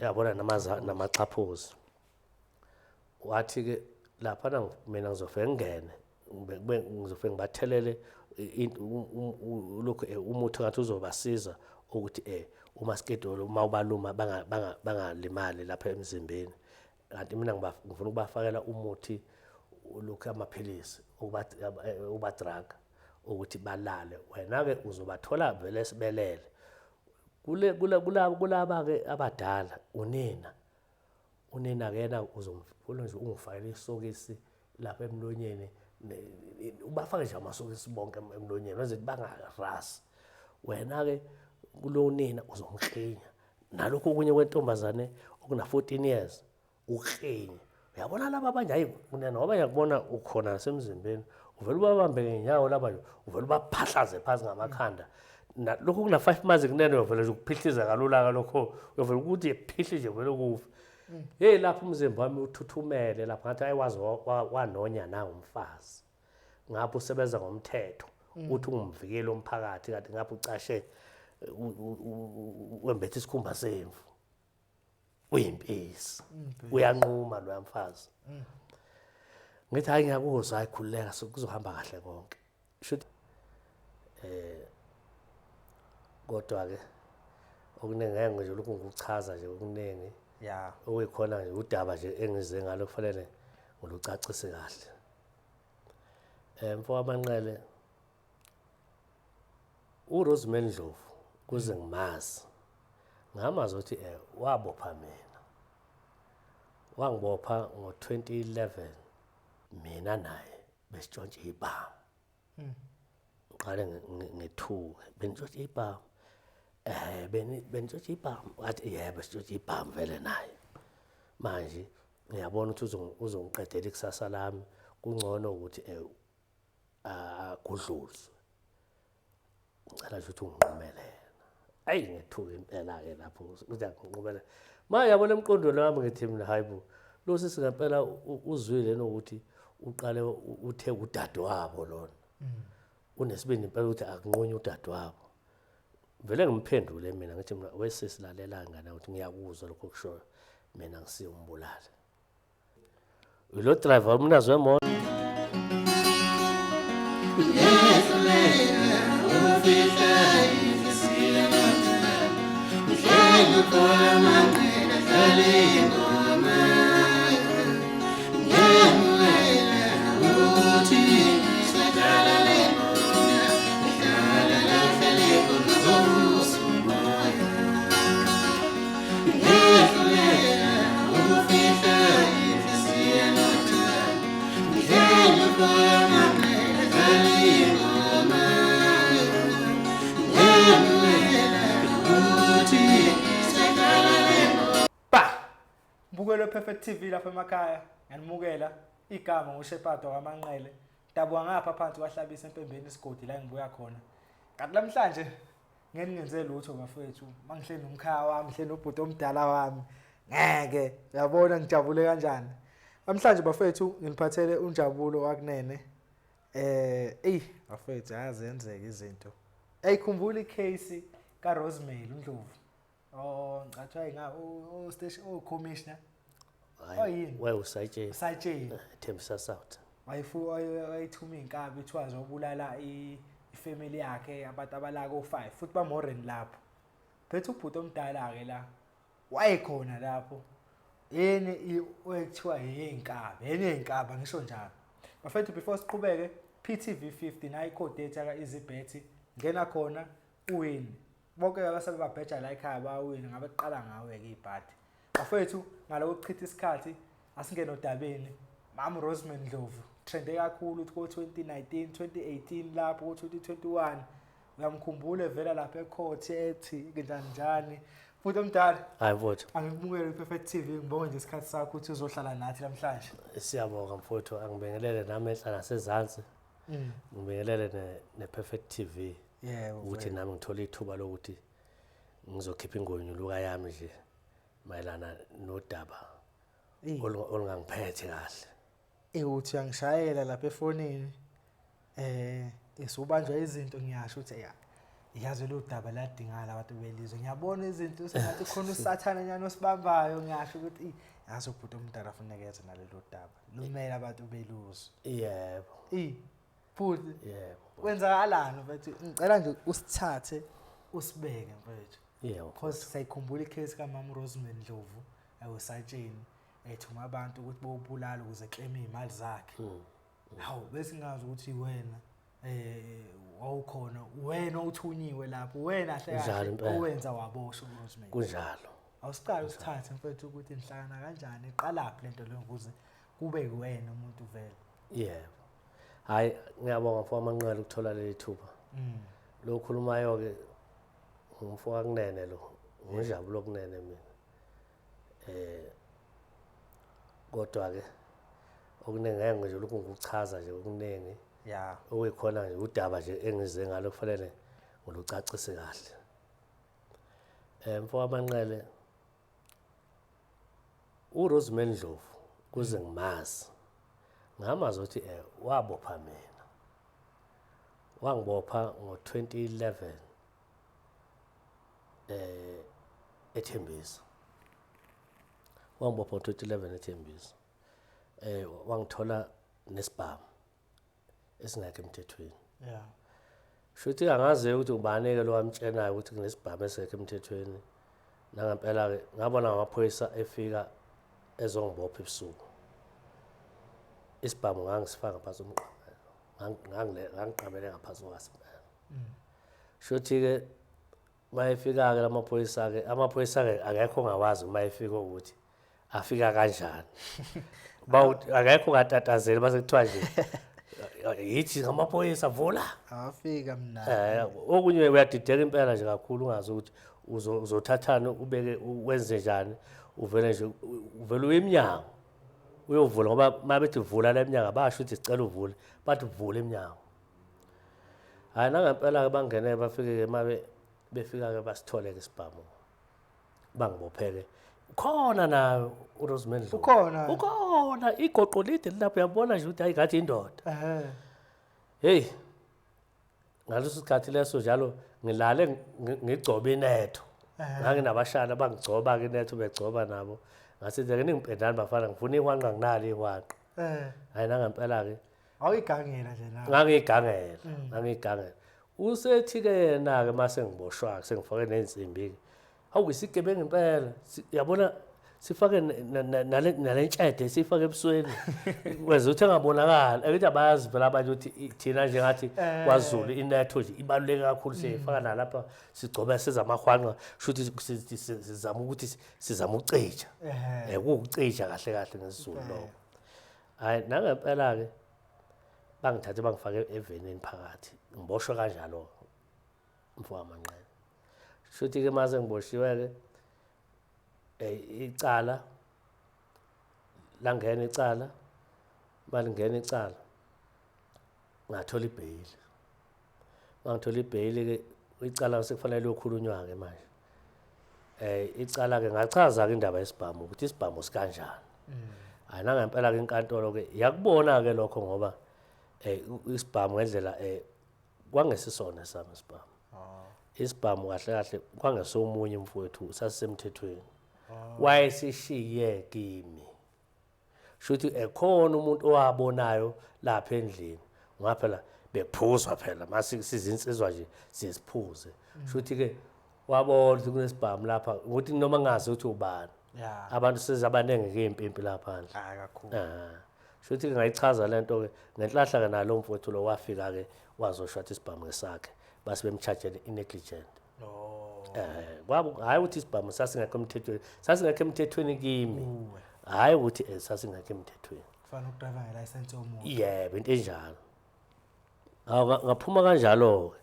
yabona namaxhaphozi wathi ke lapha mina ngizofika ngene ngizofika ngibathelele lokho umuthi ngathi uzobasiza ukuthi umaskedolo mawubaluma bangalimali lapha emzimbeni kanti mina ngifuna ukubafakela umuthi lokho amaphilisi uba drug ukuthi balale wena ke uzobathola vele sibelele kulaba ke abadala unina ke yena uzomfuna nje ungifakele isokisi lapha emlonyeni ubafake nje amasokisi bonke emlonyeni wenze bangarasi wena ke kulonina uzomkhinya nalokho okunye kwentombazane okuna 14 years ukhinya uyabona laba abanje hayi ngoba yakubona ukhona nasemzimbeni uvela ubabambe ngenyawo laba uvela ubaphahlaze phansi ngamakhanda lokho kuna 5 months kunene uvela nje ukuphihliza kalula lokho uvela ukuthi ephihle nje vele kufa hey lapho umzimba wami uthuthumele lapha ngathi ayiwazi wanonya na umfazi ngapho usebenza ngomthetho uthi ungumvikeli omphakathi kanti ngapho ucashe wembethe isikhumba semvu uyimpisi uyanquma lo mfazi ngithi hayi ngiyakuzwa ayikhululeka kuzohamba kahle konke should kodwa ke okuningi ngeke nje lokhu ngikuchaza nje okuningi okuyikhona nje udaba nje engize ngalo kufanele ngolucacise kahle mfowabo Manqele uRosemary Ndlovu kuze ngimazi ngamazi ukuthi wabopha mina wangibopha ngo2011 mina naye besitshontshe ibhamu ngale ngethuke benitshontshe ibhamu benitshontshe ibhamu wathi yebo sitshontshe ibhamu vele naye manje ngiyabona ukuthi uzongiqedela ikusasa lami kungcono ukuthi kudluzwe ngicela nje ukuthi unginqumelele ayi ngethuka impela ke lapho uthi akunqumela manje yabona emqondweni wami ngithi mina hayibo lo sisi ngempela uzwile nokuthi uqale uthe udadewabo lona unesibindi impela ukuthi akunqonye udadewabo vele ngimphendule mina ngithi mina wesisilalela ngane ukuthi ngiyakuzwa lokho kushoyo mina ngisiye umbulala lo driver umnazi wemoto Mbukelo Perfect TV lapha emakhaya ngiyanimukela igama ngoShepado kaManqele dabuka ngapha phansi wahlabisa empembeni isigodi la ngibuya khona kanti namhlanje ngeke ngenze lutho bafethu mangihleli nomkhaya wami ngihleli nobhuti omdala wami ngeke uyabona ngijabule kanjani namhlanje bafethu nginiphathele unjabulo wakunene bafethu ayazenzeka izinto ayikhumbula icase kaRosemary Ndlovu ngicathi station commissioner hayi usayitsheni Thembisa South wayithuma inkabi ethiwa zobulala ifamily yakhe abantu abalaka o5 futhi bamoreni lapho phethe ubhuti omdala ke la wayekhona lapho yeni ekuthiwa yeyinkabi yeyinkabi ngisho njalo bafethu before siqhubeke PTV 50 nayi code data ka EasyBet ngena khona uwin bonke abasabe babheja la ekhaya bawina ngabe qala ngawe ke ibhadi bafethu ngaloko kuchitha isikhathi asingene odabeni mama Rosemary Ndlovu trende kakhulu ukuthi ko2019 2018 lapho ko2021 uyamkhumbula evela lapha ecourt ethi njani futhi omdala hayi mfowethu angikubukele iPerfect TV ngibonge nje isikhathi sakho ukuthi uzohlala nathi namhlanje siyabonga mfowethu angibingelele nami ehla nasezantsi ngibingelele nePerfect TV yebo ukuthi nami ngithola ithuba lokuthi ngizokhipha ingonyuluka luka yami nje mayelana nodaba olungangiphethe kahle uthi angishayela lapha efonini esubanjwa izinto ngiyasho ukuthi yazi lo daba ladingala abantu belizwe ngiyabona izinto sengathi khona usathana nyana osibambayo ngisho ukuthi yazi ubhuti omdala afuneka yenze nalelo daba lumela abantu beluzwe yebo futhi yebo kwenzakalani mfethu ngicela nje usithathe usibeke mfethu yebo because sayikhumbula icase kaMama Rosemary Ndlovu awusatsheni ethuma abantu ukuthi bobulala ukuze claim izimali zakhe hawu bese ngazi ukuthi wena wawukhona wena uthunyiwe lapho wena hle owenza waboshwa uRosemary kunjalo awusiqala usithathe mfethu ukuthi inhlangana kanjani iqalaphi lento le ukuze kube wena umuntu vele yebo hayi ngiyabonga mfowethu amanqele ukuthola leli thuba lo khulumayo ke umfowethu akunene lo ngijabulo kunene mina kodwa ke okuningi ngeke nje lokhu ngikuchaza nje okuningi ya okuyikhona nje udaba nje engize ngalo kufanele ngolucacise kahle mfowethu amanqele uRosemary Ndlovu kuze ngimazi ngamazi ukuthi wabopha mina wangibopha ngo2011 eThembisa wangibopha ngo2011 eThembisa wangithola nesibhamu esingakho emthethweni ya shuthi angazi ukuthi ubani ke lo wamtshena ukuthi kunesibhamu esingekho emthethweni nangempela ke ngabona amaphoyisa efika ezongibopha ebusuku isibhamu ngangisifaka ngaphansi komqamelo ngangiqamele ngaphansi kwaSibheka shuthi ke mayefika ke amaphoyisa ke akekho ngawazi mayefika ukuthi afika kanjani akekho ngatatazeli base kuthiwa nje yithi ngamaphoyisa vula afika mina okunye uyadideka impela nje kakhulu ungazi ukuthi uzothathana ubeke wenze njani uvele nje uvela uyemnyango uyovula ngoba mabethi vula lemnyango basho ukuthi sicela uvule bathi vula emnyango hayi nangempela ke bangene bafike ke mabe befika ke basithole ke isibhamu bangibopheke khona na uRosemary Ndlovu ukhona igoqo lide lapho uyabona nje ukuthi ayikathi indoda hey ngaleso sikhathi leso njalo ngilale ngigcoba inetho nganginabashana bangigcoba ke inetho begcoba nabo ngasithi ke ningipendani bafana ngifuna ihwanqa nginalo ihwanqa hayi nangempela ke awuyigangela nje nawe ngangigangela usethi ke yena ke mase ngiboshwa sengifake nensimbi ke hawu isigebengu impela yabona sifake nalentshede sifake ebusweni kwenza ukuthi engabonakala ukuthi abayazi phela abantu ukuthi thina nje ngathi kwaZulu inetho nje ibaluleke kakhulu sifaka nalapha sigcoba sezamahwanqa shuthi sizama ukuthi sizama ukucija ukucija kahle kahle ngesizulu lo hayi nangempela ke bangithathe bangifake evenini phakathi ngiboshwe kanjalo mfowethu amanqele shuthi ke mase ngiboshiwe ke icala langena icala balingena icala ngathola ibhayili ngithola ibhayili ke icala sekufanele ukukhulunywa ke manje icala ke ngachaza ke indaba yesibhamu ukuthi isibhamu sikanjani hayi nangempela ke inkantolo ke yakubona ke lokho ngoba isibhamu ngendlela kwangesisona sami isibhamu isibhamu kahle kahle kwangesomunye mfowethu sasisemthethweni wayesishiye kimi shuthi ekhona umuntu owabonayo lapha endlini ngaphela bephuzwa phela mase sizinsizwa nje siyesiphuze shuthi ke wabona ukuthi kunesibhamu lapha ukuthi noma ngazi ukuthi ubani abantu sezabanenge ke impimpi lapha phandle kakhulu shuthi ngayichaza lento ke ngenhlahla ke nalo mfowethu lo wafika ke wazoshwa isibhamu ngesakhe base bemcharge negligent hayi ukuthi isibhamu sasingekho emthethweni kimi hayi ukuthi sasingekho emthethweni kufanele ukudrive ngelicense yomuntu yebo into enjalo ngaphuma kanjalo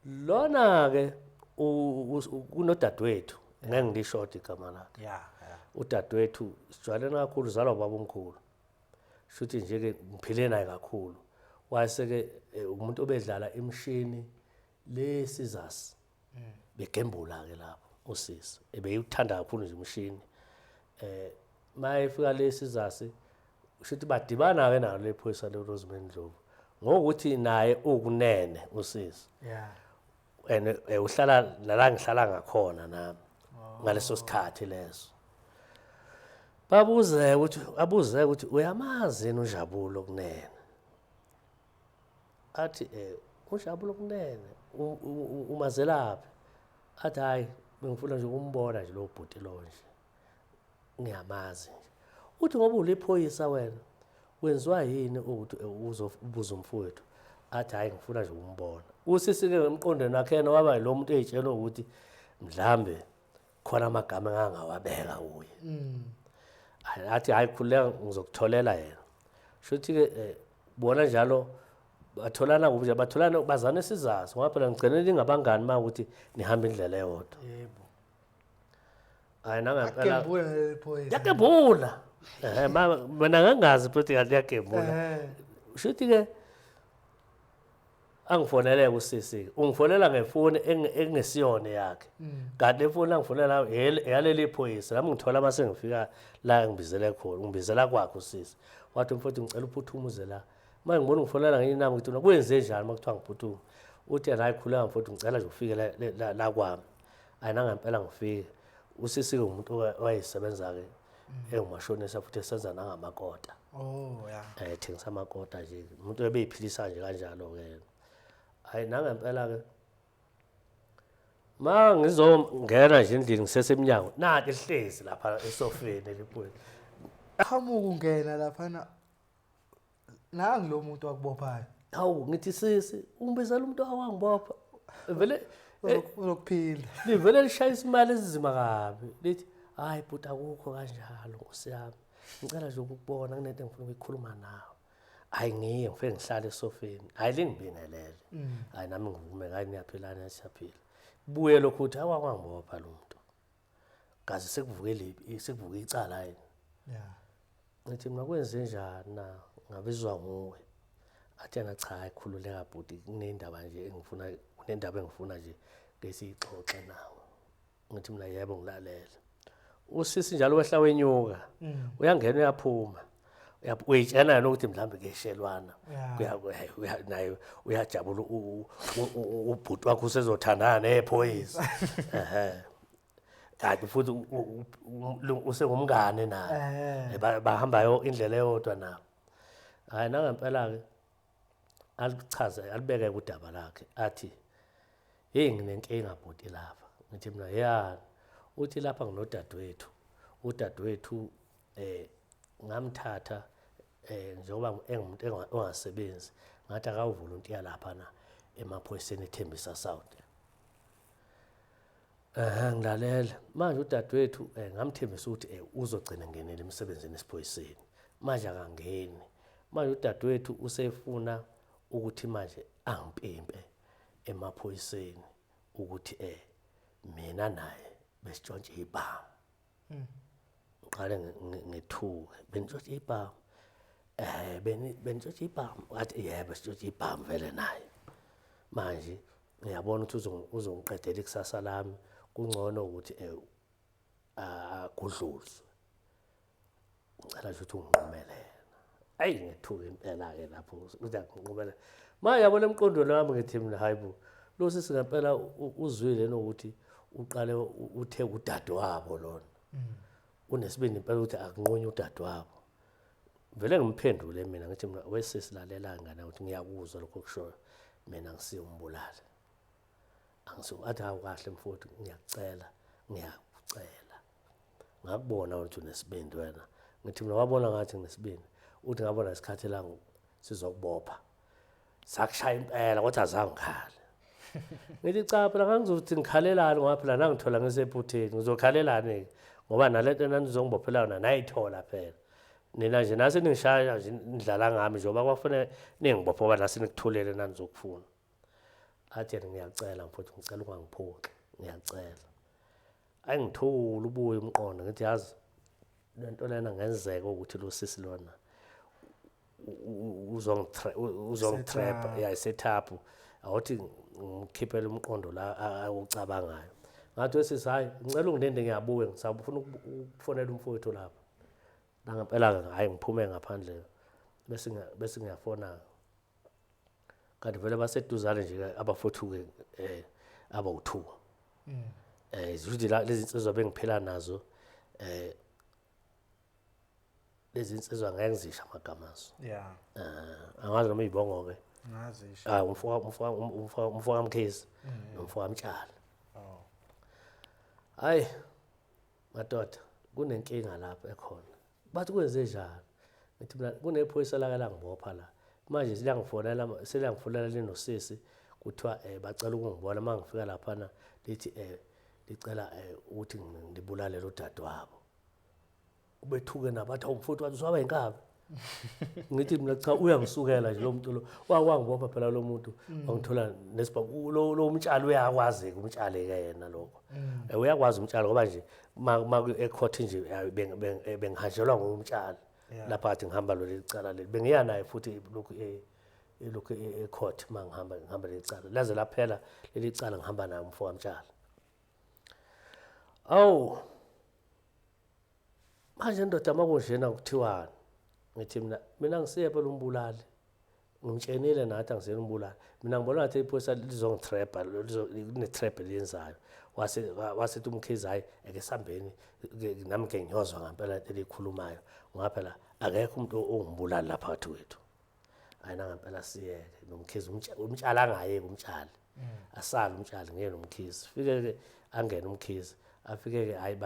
lona ke kunodadewethu ngeke ngilishort igama lakhe udadewethu sijwayelena kakhulu uzalwa ubaba omkhulu shuthi nje ke ngiphile naye kakhulu wayeseke umuntu obedlala imshini lesizasi begembula ke lapho usisi ebeyuthanda kakhulu nje umshini mayefika lesizasi shuthi badibana ke nalo lephoyisa leRosemary Ndlovu ngokuthi naye ukunene usisi and uhlala la ngihlala ngakhona nami ngaleso sikhathi leso abuze ukuthi uyamazi yini uJabulo kunene athi uJabulo kunene umazelaphi athi hayi bengifuna nje ukumbona nje lo bhuti lo nje ngiyamazi nje uthi ngoba uliphoyisa wena wenziwa yini ukuthi uzobuza umfowethu athi hayi ngifuna nje ukumbona usisi-ke emqondweni wakhe yena waba lo muntu ey'tshela ukuthi mhlambe khona amagama engangawabeka kuye athi hayi khululeka ngizokutholela yena shuthi-ke bona njalo batholana kuphi nje batholana bazana isizazi ngoba phela ngigcine ningabangani uma ukuthi nihamba indlela eyodwa yebo hayi nangempela akembula leliphoyisa yakembula mina ngangazi futhi kanti yakembula shuthi-ke angifonele usisi ungifonela ngefoni engesiyona yakhe kanti le foni angifonela eyaleli iphoyisa nami ngithola uma sengifika la ngibizele khona ngibizela kwakhe usisi wathi mfowethu ngicela uphuthume uze la uma ngibona ngifonela ngenye inamba ngithi kwenze njani uma kuthiwa ngiphuthume uthi yena hayi khuleka mfowethu ngicela nje ufike la kwami hayi nangempela ngifike usisi-ke umuntu owayesebenza-ke engumashonisa futhi esenza nangamakota thengisa amakota nje umuntu ebey'philisa nje kanjalo-ke hayi nangempela-ke ma ngizongena nje endlini ngisesemnyango nanti lihlezi lapha esofeni eliphuzi qhamuka ungena laphana nangi lo muntu wakubophayo hawu ngithi sisi ungibizela umuntu owangibopha vele uzokuphinda livele lishayisa imali ezinzima kabi lithi hayi bhuti akukho kanjalo nkosi yami ngicela nje ukukubona kunento engifuna ukuyikhuluma nawe hayi ngiye ngifike ngihlale esofeni hayi lingibingelele hayi nami ngivume hayi niyaphilana siyaphila buye lokhu uthi awangibopha lo muntu kaze sekuvuke icala yini ngithi mina kwenze njani na ngabizwa nguwe athi yena cha ayikhululeka bhuti kunendaba nje engifuna nje ngesixoxe nawe ngithi mina yebo ngilalela usisi njalo wehla wenyuka uyangena uyaphuma uyitshela nokuthi mhlambe keshelwana naye uyajabula ubhuti wakho usezothandana nephoyisa kanti futhi usengumngane naye bahamba indlela eyodwa nabo hayi nangempela-ke alichaze alibeke kudaba lakhe athi hey nginenkinga bhuti lapha ngithi mina yani uthi lapha nginodadewethu udadewethu ngamthatha njengoba engumuntu ongasebenzi ngathi akawuvolontiya lapha na emaphoyiseni eThembisa South ngilalela manje udadewethu ngamthembisa ukuthi uzogcina ngenela emsebenzini esiphoyiseni manje akangeni manje udadewethu usefuna ukuthi manje angipimpe emaphoyiseni ukuthi mina naye besitshontshe ibhamu ngiqale ngethuke benitshontshe ibhamu benitshontshe ibhamu wathi yebo sitshontshe ibhamu vele naye manje ngiyabona ukuthi uzongiqedela ikusasa lami kungcono ukuthi kudluzwe ngicela nje ukuthi unginqumelele ayi ngethuke impela-ke lapho uthi akunqumelela manje yabona emqondweni wami ngithi mina hayi bo lo sisi ngempela uzwile nokuthi uqale uthe udadewabo lona unesibindi impela ukuthi akunqonye udadewabo vele ngimphendule mina ngithi mina wesesilalela ngane ukuthi ngiyakuzwa lokho kushoyo mina ngisiye umbulala athi awukahle mfowethu ngiyakucela ngakubona ukuthi unesibindi wena ngithi mina wabona ngathi nginesibindi uthi ngabona isikhathi la sizokubopha sakushaya impela kodwa azange ngikhale ngithi cha phela ngangizothi ngikhalelani ngoba phela nangithola ngisephutheni ngizokhalelani-ke ngoba nalento nanizongibophela yona nayithola phela nina nje nase ningishaya nje nidlala ngami njengoba kwafanele ningibophe ngoba nase nikuthulele nanizokufuna athi yena ngiyacela mfowethu ngicela ungangiphoxi ngiyacela ayingithule ubuye umqondo ngithi yazi lento lena ngenzeka ukuthi lo sisi lona uzongitrap setup awuthi ngikhiphele umqondo la awucabangayo ngathi wesisi hayi ngicela ungilinde ngiyabuya ngisafuna ukufonela umfowethu lapha nangempela-ke hayi ngiphume ngaphandle bese ngiyafona kanti vele baseduzane nje abafowethu-ke aba u2 zithi lezi insizwa bengiphila nazo lezi insizwa ngeke ngizisho amagama azo yeah angazi noma izibongo ke ngazisho umfoka Mkhize nomfoka Mtshali oh hayi madoda kunenkinga lapha ekhona bathi kwenze njalo ngithi mina kunephoyisa laka langibopha la manje silangifonela linosisi kuthiwa bacela ukungibona mangifika lapha na lithi licela ukuthi ngibulale lo dadewabo ubethuke nabathi awumfowethu wathi usaba inkabi ngithi mina cha uyangisukela nje lo muntu lo wangibopha phela lo muntu wangithola nesibhamu lo umtshali uyakwazi umtshali ke yena lokho uyakwazi umtshali ngoba nje ecourt nje bengihanjelwa ngumtshali lapha athi ngihamba lo licala leli bengiya naye futhi lokho ecourt ngihamba lecala laze laphela lelicala ngihamba naye umfowethu Mtshali awu manje ndoda makunjena kuthiwani ngithi mina ngisiye phela umbulali ngimtshenile nathi angisele umbulali mina ngibona ngathi iphoyisa lizongitrapha linetrap eliyenzayo wasithi uMkhize hayi ake sambeni nami ke ngiyozwa ngempela elikhulumayo ngoba phela akekho umuntu ongimbulali lapha phakathi kwethu ayina ngempela siyeke noMkhize umtshali angayeke umtshali asala umtshali ngeke noMkhize fike ke angena uMkhize afike ke hayi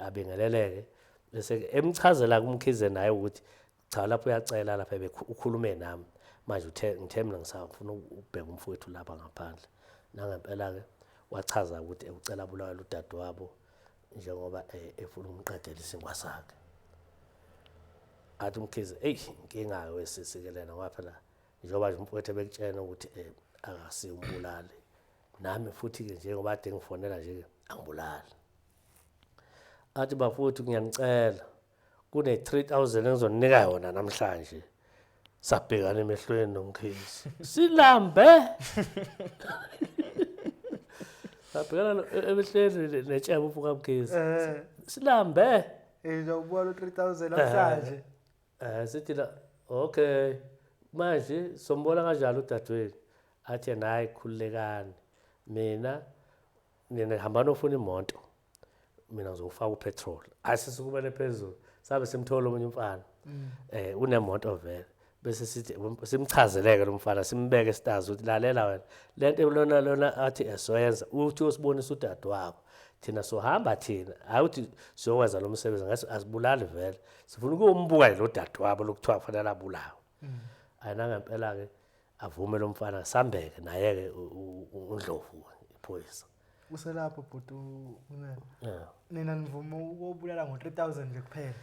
abengeleleke bese ke emchazela kuMkhize naye ukuthi cha lapho uyacela lapha ukhulume nami manje ngithe mina ngisafuna ukubheka umfowethu lapha ngaphandle nangempela ke wachaza ukuthi ucela bulawela udadewabo njengoba efuna umqedela isingwa sakhe athi uMkhize inkinga wesisikelena ngoba phela njengoba nje umfowethu ebekutshena ukuthi akasiyo umbulali nami futhi ke njengoba ade ngifonela nje angibulali athi bafowethu ngiyanicela kune 3000 engizonika yona namhlanje sabhekana emehlweni noMkhize silambe sabhekana emehlweni netshebo ufuka Mkhize silambe ngizobona 3000 namhlanje sithi la okay manje sombona kanjalo udadewethu athi nayi khululekani mina hamba nofuna imoto mina ngizofaka upetrol asisikumele phezulu sabe simthola omunye umfana unemoto vele bese sithi simchazeleke lo mfana simbeke stazi ukuthi lalela wena lento lona athi esoyenza uthi usibonisa udadewabo thina sohamba thina hayi uthi siyokwenza lo msebenzi ngase asibulali vele sifuna ukuyombuka lo dadewabo lokuthiwa kufanele abulawe ayina ngempela ke avume lo mfana sambeke naye ke uNdlovu iphoyisa uselapho bhuti nina nivuma ukubulala ngo3000 nje kuphela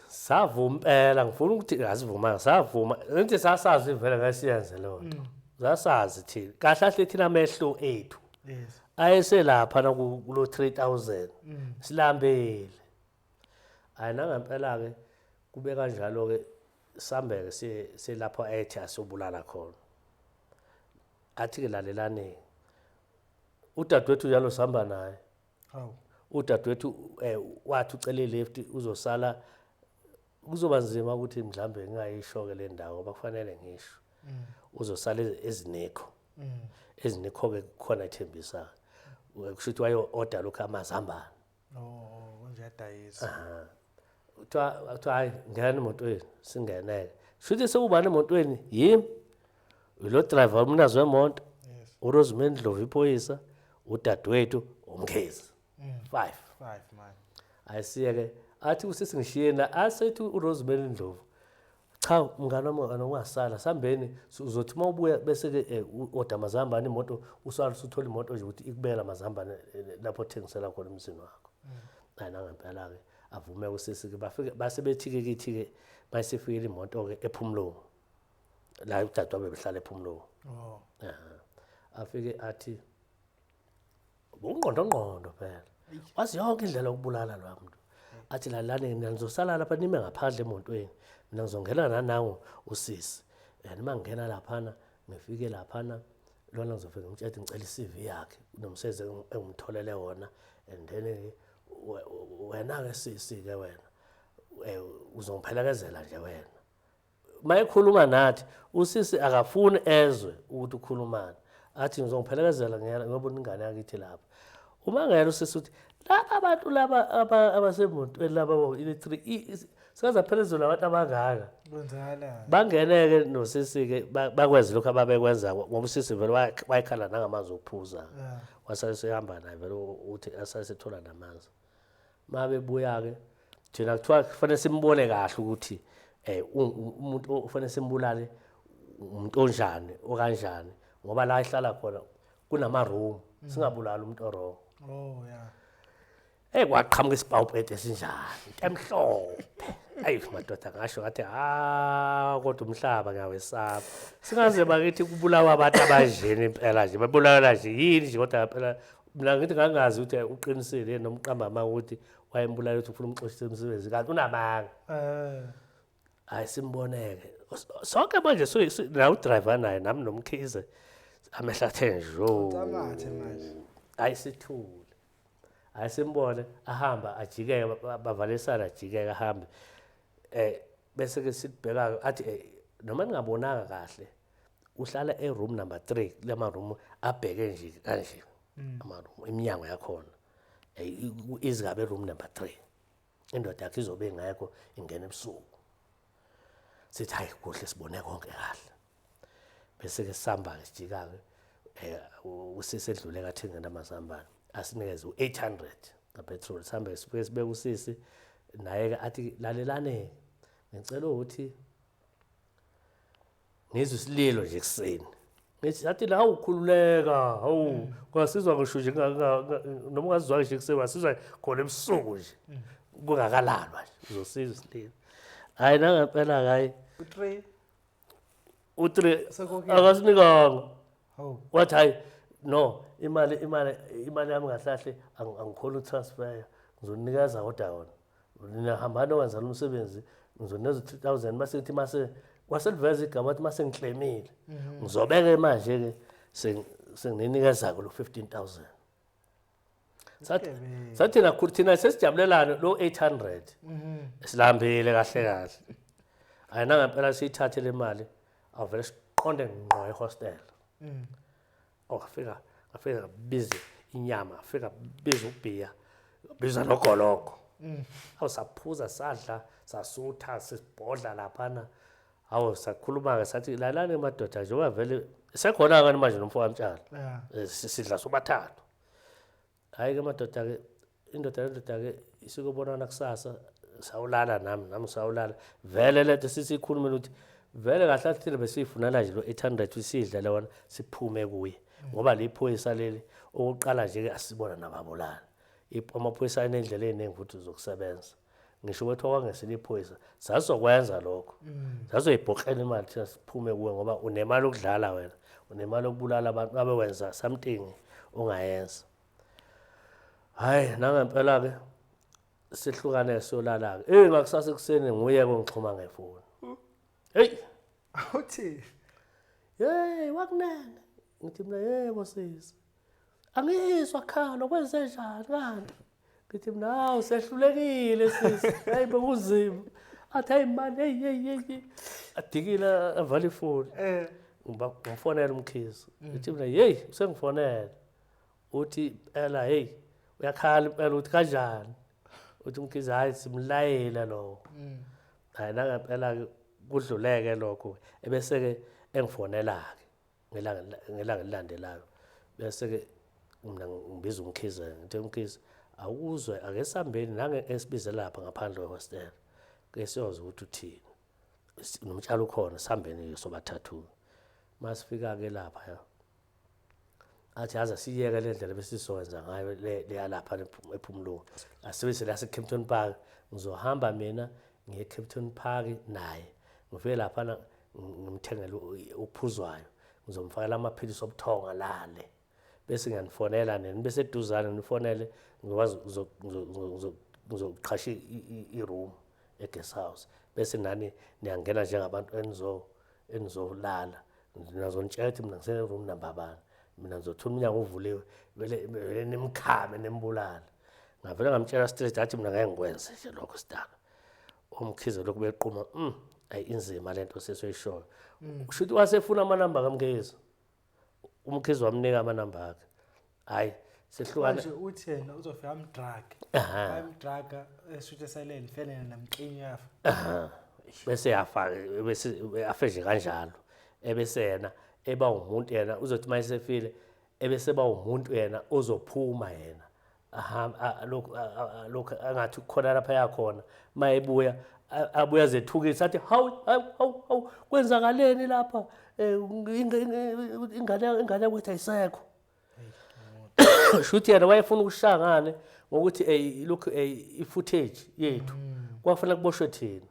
savuma impela ngifuna ukuthi asivuma savuma enze sasazi vele ngasiyenze lo nto zasazi thina kahle kahle thina amehlo ethu yes ayeselapha na kulo 3000 silambele ayina ngempela ke kube kanjalo ke sambeke selapho ethi asobulala khona athi ke lalelane udadewethu njalo sihamba naye hawu udadewethu wathi ucele left uzosala kuzoba nzima ukuthi mhlambe ngingayisho ke le ndawo ngoba kufanele ngisho uzosala ezinekho ke khona ithembisa kusho ukuthi wayo order lokho amazambane konje yadayisa uthiwa hayi ngena emotweni singeneke shuthi sekubani emotweni yimi lo driver umnazi wemoto uRosemary Ndlovu iphoyisa udadewethu uMkhize 5 man ayisiye ke athi usesingishiye la asethi uRosemary Ndlovu cha mngana ungasala sambeni uzothi mawubuya bese ke order amazambane imoto usala usuthola imoto nje ukuthi ikubela amazambane lapho thengisela khona umsini wakho ayina ngempela ke avume usisi ke bafike base bethi-ke kithi-ke mayisefikile imoto ke ePhumlungu la udadewabo behlala ePhumlungu afike athi ungqondo phela wazi yonke indlela okubulala lo muntu athi lalane nizosala lapha nime ngaphandle emontweni mina ngizongena nanango usisi nima ngena laphana ngifike laphana lona ngizofika ngimtshela ngicela iCV yakhe nomsebenzi engimtholele wona and then wena ke sisi ke wena uzongiphelekezela nje wena mayikhuluma nathi usisi akafuni ezwe ukuthi ukhulumani athi ngizongiphelekezela ngiyabona ingane yakithi lapha uma ngena usisuthi laba abantu laba abasemotweni laba ile-3 sikaza phelezelwa abantu abangaka Kwenzakala. bangeneke nosisi-ke bakwenze lokhu ababekwenza ngoba usisi vele wayekhala nangamanzi okuphuza wasale sehamba naye vele uthi asasethola namanzi uma bebuya-ke thina kuthiwa kufanele simbone kahle ukuthi umuntu ofanele simbulale umuntu onjani okanjani ngoba la ehlala khona kunama-room singabulali umuntu orong Oh yeah. kwaqhamuka isibhawupete esinjani into emhlophe ayi madoda ngasho ngathi kodwa umhlaba ngiyawesaba singaze bakithi kubulawa abantu abanjeni impela nje babulala nje yini nje kodwa phela mina ngithi ngangazi ukuthi uqinisile yena nomqambama ukuthi wayembulala ukuthi ufuna umxoshisa emsebenzi kanti unamanga hayi simboneke sonke manje la udriver naye nami nomkhize amehla athe njo Ucamathe manje. hayi sithule hayi simbone ahamba ajikeke bavalisana ajikeke ahambe bese ke sibheka athi noma ningabonanga kahle uhlala eroom number 3 lema room abheke nje kanje ama room iminyango yakhona izigabe room number 3 indoda yakhe izobe ingekho ingena ebusuku sithi hayi kuhle sibone konke kahle bese ke sihamba ke sijika ke usisedlule kathengena amazambane asinikeze u800 kapetrol sihambe sibeke usisi naye ke athi lalelane ngicela ukuthi ngizwe isililo nje kuseni ngithi athi la ukhululeka hawu kwasizwa ngisho nje noma ungazizwa nje kuseni wasizwa khona ebusuku nje kungakalalwa nje uzosizwa isililo hayi nangempela hayi u3 akasinikanga wathi hayi no imali yami ngahlahle angikhona utransfer ngizonikeza kodwa yona nihamba nokwenza lo msebenzi ngizonikeza 3000 mase kwaseliveza igama ukuthi mase ngiclaimile ngizobeke manje ke senginikeza lo 15000 sathi thina sesijabulelana lo 800 silambile kahle kahle ayina ngempela siyithathe le mali avele siqonde ngqo ehostel afika busy inyama afika busy ubhiya biza nogoloko awusaphuza sadla sasutha sisibhodla laphana awu sakhuluma ke sathi lalani madoda njengoba vele sekhona ngani manje nomfo wamtshalo sidla sobathathu hayi ke madoda ke indoda ke isikubonana kusasa sawulala nami sawulala vele lethe sisikhulumela ukuthi vele kahle thina besifunela nje lo 800 usidla lewona siphume kuye ngoba liphoyisa leli oqala nje ke asibona nababulala amaphoyisa enendlela eziningi futhi uzokusebenza ngisho ukuthi okwangesile iphoyisa sasizokwenza lokho sazoyibhoxela imali thina siphume kuwe ngoba unemali okudlala wena unemali okubulala abantu abewenza something ongayenza hayi nangempela ke sihlukane siyolala ke ngakusasa ekuseni nguye ngixhuma ngefoni hey uthi wakunene ngithi mina yebo sisi angizwa khalo kwenze njani kanti ngithi mina hawu sehlulekile sisi hayi bekuzima athi hayi manje hey adikila avala ifoni ngifonela umkhizi ngithi mina usengifonela uthi ela uyakhala impela uthi kanjani uthi umkhizi hayi simlayela lo hayi nangempela kudluleke lokho ebese ke engifonela ke ngelanga elilandelayo bese ke mina ngibiza umkhizi ngithi umkhizi awuzwe ake sambeni nange esibize lapha ngaphandle kwehostel ke siyoza ukuthi uthini nomtshalo ukhona sambeni sobathathu masifika ke lapha athi aza siyeke le ndlela besizowenza ngayo le lapha ephumulungu asebese la eKempton Park ngizohamba mina ngiye eKempton Park naye ngifike lapha ngimthengele uphuzwayo ngizomfakela amaphilisi obuthonga lale bese ngiyanfonela nini bese eduzane nifonele ngikwazi ngizoqhasha i-room e-guest house bese nani niyangena njengabantu enizolala nizonitshela ukuthi mina ngisene room number bani mina ngizothola umnyango uvuliwe vele nimkhame nimbulala ngavele ngamtshela straight athi mina ngeke ngikwenze nje lokho sidaka umkhize lokhu beqhuma ayi inzima lento sesiyoyishoyo kushuthi wasefuna amanamba kamkhize umkhize wamnika amanamba akhe hayi sehlukana manje uthi yena uzofika amdrag ayimdraga eshuthi esalele fanele namqinyo yafa bese yafa bese afeje kanjalo ebese yena eba umuntu yena uzothi mayisefile ebese ba umuntu yena ozophuma yena lokho angathi khona lapha yakhona mayebuya abuya zethukisa athi hawu kwenzakaleni lapha ingane yakwethu ayisekho shuthi yena wayefuna ukushangane ngokuthi look i-footage yethu kwafanele kuboshwe thina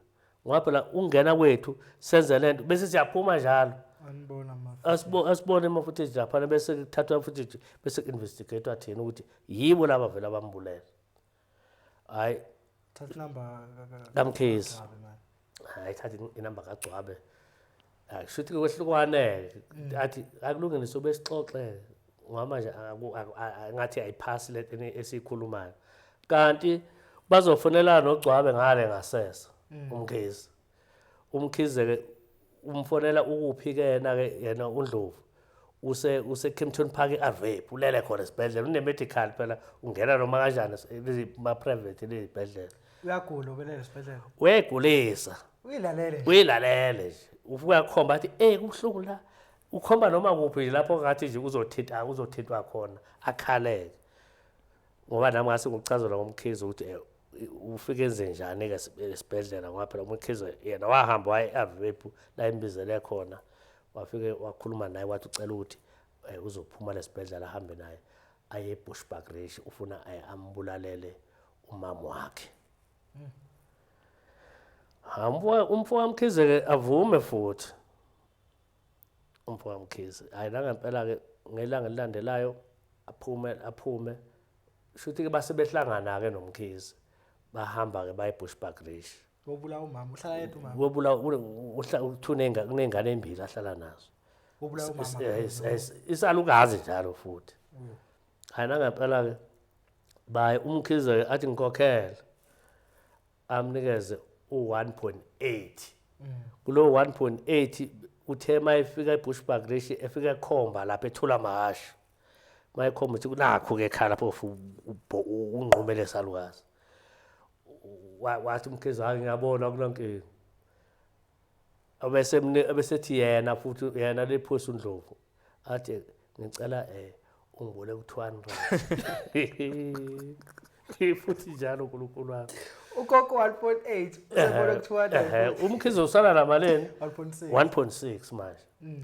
ngoba phela ungena kwethu senze lento bese siyaphuma njalo anibona asibone ama-footage laphana bese kuthathwa ama-footage bese ku-investigatewa thina ukuthi yibo laba vele abambulela hayi thatha inamba kaMkhize hayi thatha inamba kaGcwabe shuthi kwehlukwane athi akulungile sobe sixoxe ngoba manje ngathi ayiphasi lento esikhulumayo kanti bazofonela noGcwabe ngale ngasesa umkhize ke umfonela ukuphi ke yena uNdlovu use Kempton Park eArvep ulele khona esibhedlela une-medical phela ungena noma kanjani ma private lezibhedlela uyagula ubelele esibhedlela wegulisa uyilalele nje ufuka khomba athi kubuhlungu la ukhomba noma kuphi nje lapho ngathi nje uzothintwa khona akhaleke ngoba nami ngase ngukuchazela ngomkhize ukuthi ufike enze njani ke esibhedlela ngoba phela umkhize yena wahamba waye eArvep la imbizele khona wafike wakhuluma naye wathi ucela ukuthi uzophuma lesibhedlela ahambe naye aye eBushbuckridge ufuna ambulalele umama wakhe umfo wamkhize ke avume futhi umfo wamkhize hayi la ngempela ke ngelanga elilandelayo aphume shuthi ke base behlangana ke nomkhize bahamba ke baye eBushbuckridge wobula umama uhlala yedwa umama wobula kunengane embili ahlala nazo wobula umama isalukazi njalo futhi hayi nangempela ke baye umkhize athi ngikhokhela amnikeze u1.8 kulo 1.8 uthe mayefika eBushbuckridge efika ekhomba lapha ethula mahasho mayekhomba ukuthi nakho ke ekhaya lapho unqumele salukazi wathi umkhize hayi ngiyabona kunankinga abesethi yena futhi yena lephosa uNdlovu athi ngicela ungibole ku200 futhi njalo uNkulunkulu wami ukhokho 1.8 usebona ku200 umkhize usala namaleni 1.6 1.6 manje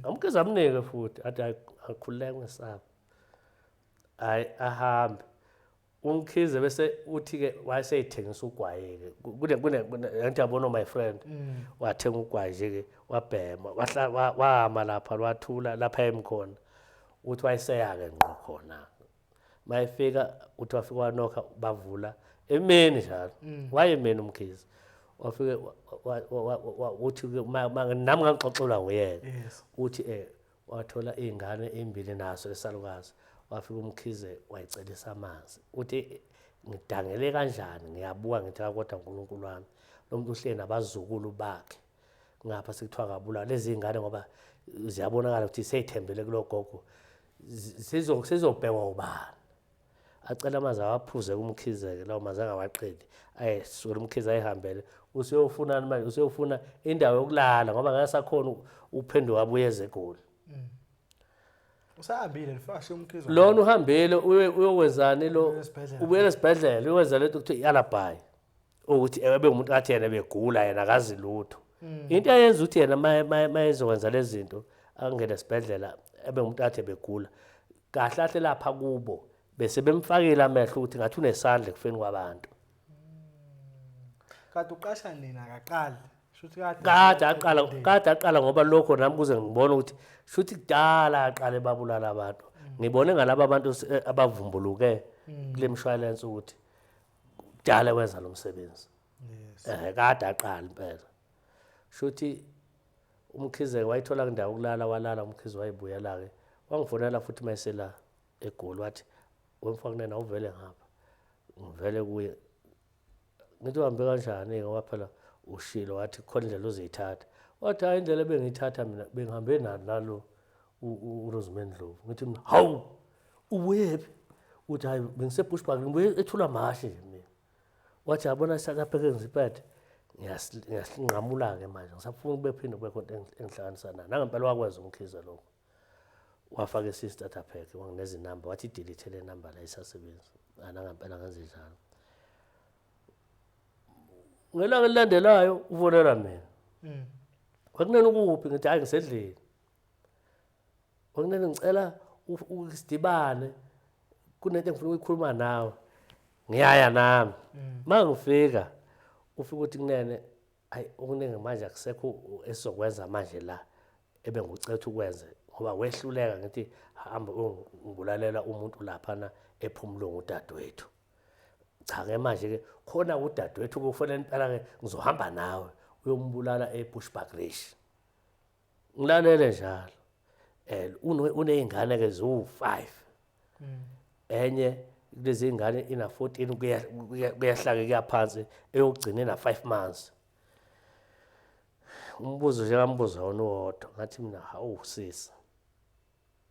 umkhize amnike futhi athi akhululeke ngesabo hayi ahambe umkhize bese uthi ke wayeseyithengisa ugwaye ke kune yabona my friend wathenga ugwaye nje ke wabhema wahamba lapha lwathula lapha emkhona uthi wayeseya ke ngqo khona mayefika uthi wafika wanokha bavula emeni njalo wayemeni umkhize wafike uthi nami ngangixoxelwa nguyeke uthi wathola izingane ezimbili naso esalukazi wafika umkhize wayicelisa amanzi uthi ngidangele kanjani ngiyabuka ngithi kodwa uNkulunkulu wami lo muntu uhleli nabazukulu bakhe ngapha sekuthiwa kabula lezi zingane ngoba ziyabonakala ukuthi seyithembele kulogogo sizobhekwa ubani acela amanzi awaphuze kumkhize ke lawo manzi angawaqedi ayesukela umkhize ayihambele useyofunani manje useyofuna indawo yokulala ngoba ngasakhona uphenduka abuye ezegoli usahambile lifashe umkhize lona uhambile uyokwenzani lo ubuyela esibhedlela uyenza lento ukuthi i-alibi ukuthi ebe umuntu athi yena begula yena akazi lutho into ayenza ukuthi yena mayezokwenza lezi zinto angene esibhedlela ebe umuntu athi begula kahle ahle lapha kubo bese bemfakile amehlo ukuthi ngathi unesandla ekufeni kwabantu kade uqasha nina akaqali shuthi kade aqala ngoba lokho nami kuze ngibone ukuthi shuthi kudala aqale babulala abantu ngibone ngalabo abantu abavumbuluke kule mshwalense ukuthi kudala wenza lo msebenzi kade aqala impela shuthi umkhize wayithola indawo yokulala walala umkhize wayibuyela ke wangifonela futhi mayisela eGoli wathi wemfakunena uvele ngapha ngivele kuye ngithi uhambe kanjani ngoba phela ushilo wathi khona indlela uzeyithatha wathi hayi indlela ebengiyithatha mina bengihambe nalo uRosemary Ndlovu ngithi mina hawu ubuyephi uthi hayi bengiseBushbuck ngibuye ethula mashi nje mina wathi yabona South ngiziphethe ngiyasinqamula-ke manje ngisafuna bephinde kube khona engihlanganisa nayo nangempela wakwenza umkhize lokho wafaka esi-starter pack wangineza inamba wathi delete le number la isasebenzi nangempela ngenze njalo ngelanga elilandelayo ufonela mina kwakunene ukuphi ngithi hayi ngisedlini kwakunene ngicela usidibane kunento engifuna ukuyikhuluma nawe ngiyaya nami mangifika ufika uthi kunene hayi okuningi manje akusekho esizokwenza manje la ebengicetha ukwenza ngoba wehluleka ngithi hamba ungibulalela umuntu laphana ephumulungu udadewethu cha-ke manje-ke khona udadewethu kufanele impela-ke ngizohamba nawe uyombulala eBushbuck Race ngilalele njalo uney'ngane-ke ziwu-5 enye kulezi ngane ina 14 kuyahlake kuyaphansi eyokugcina ina 5 months umbuzo nje ngambuza wona wodwa ngathi mina hawu sisi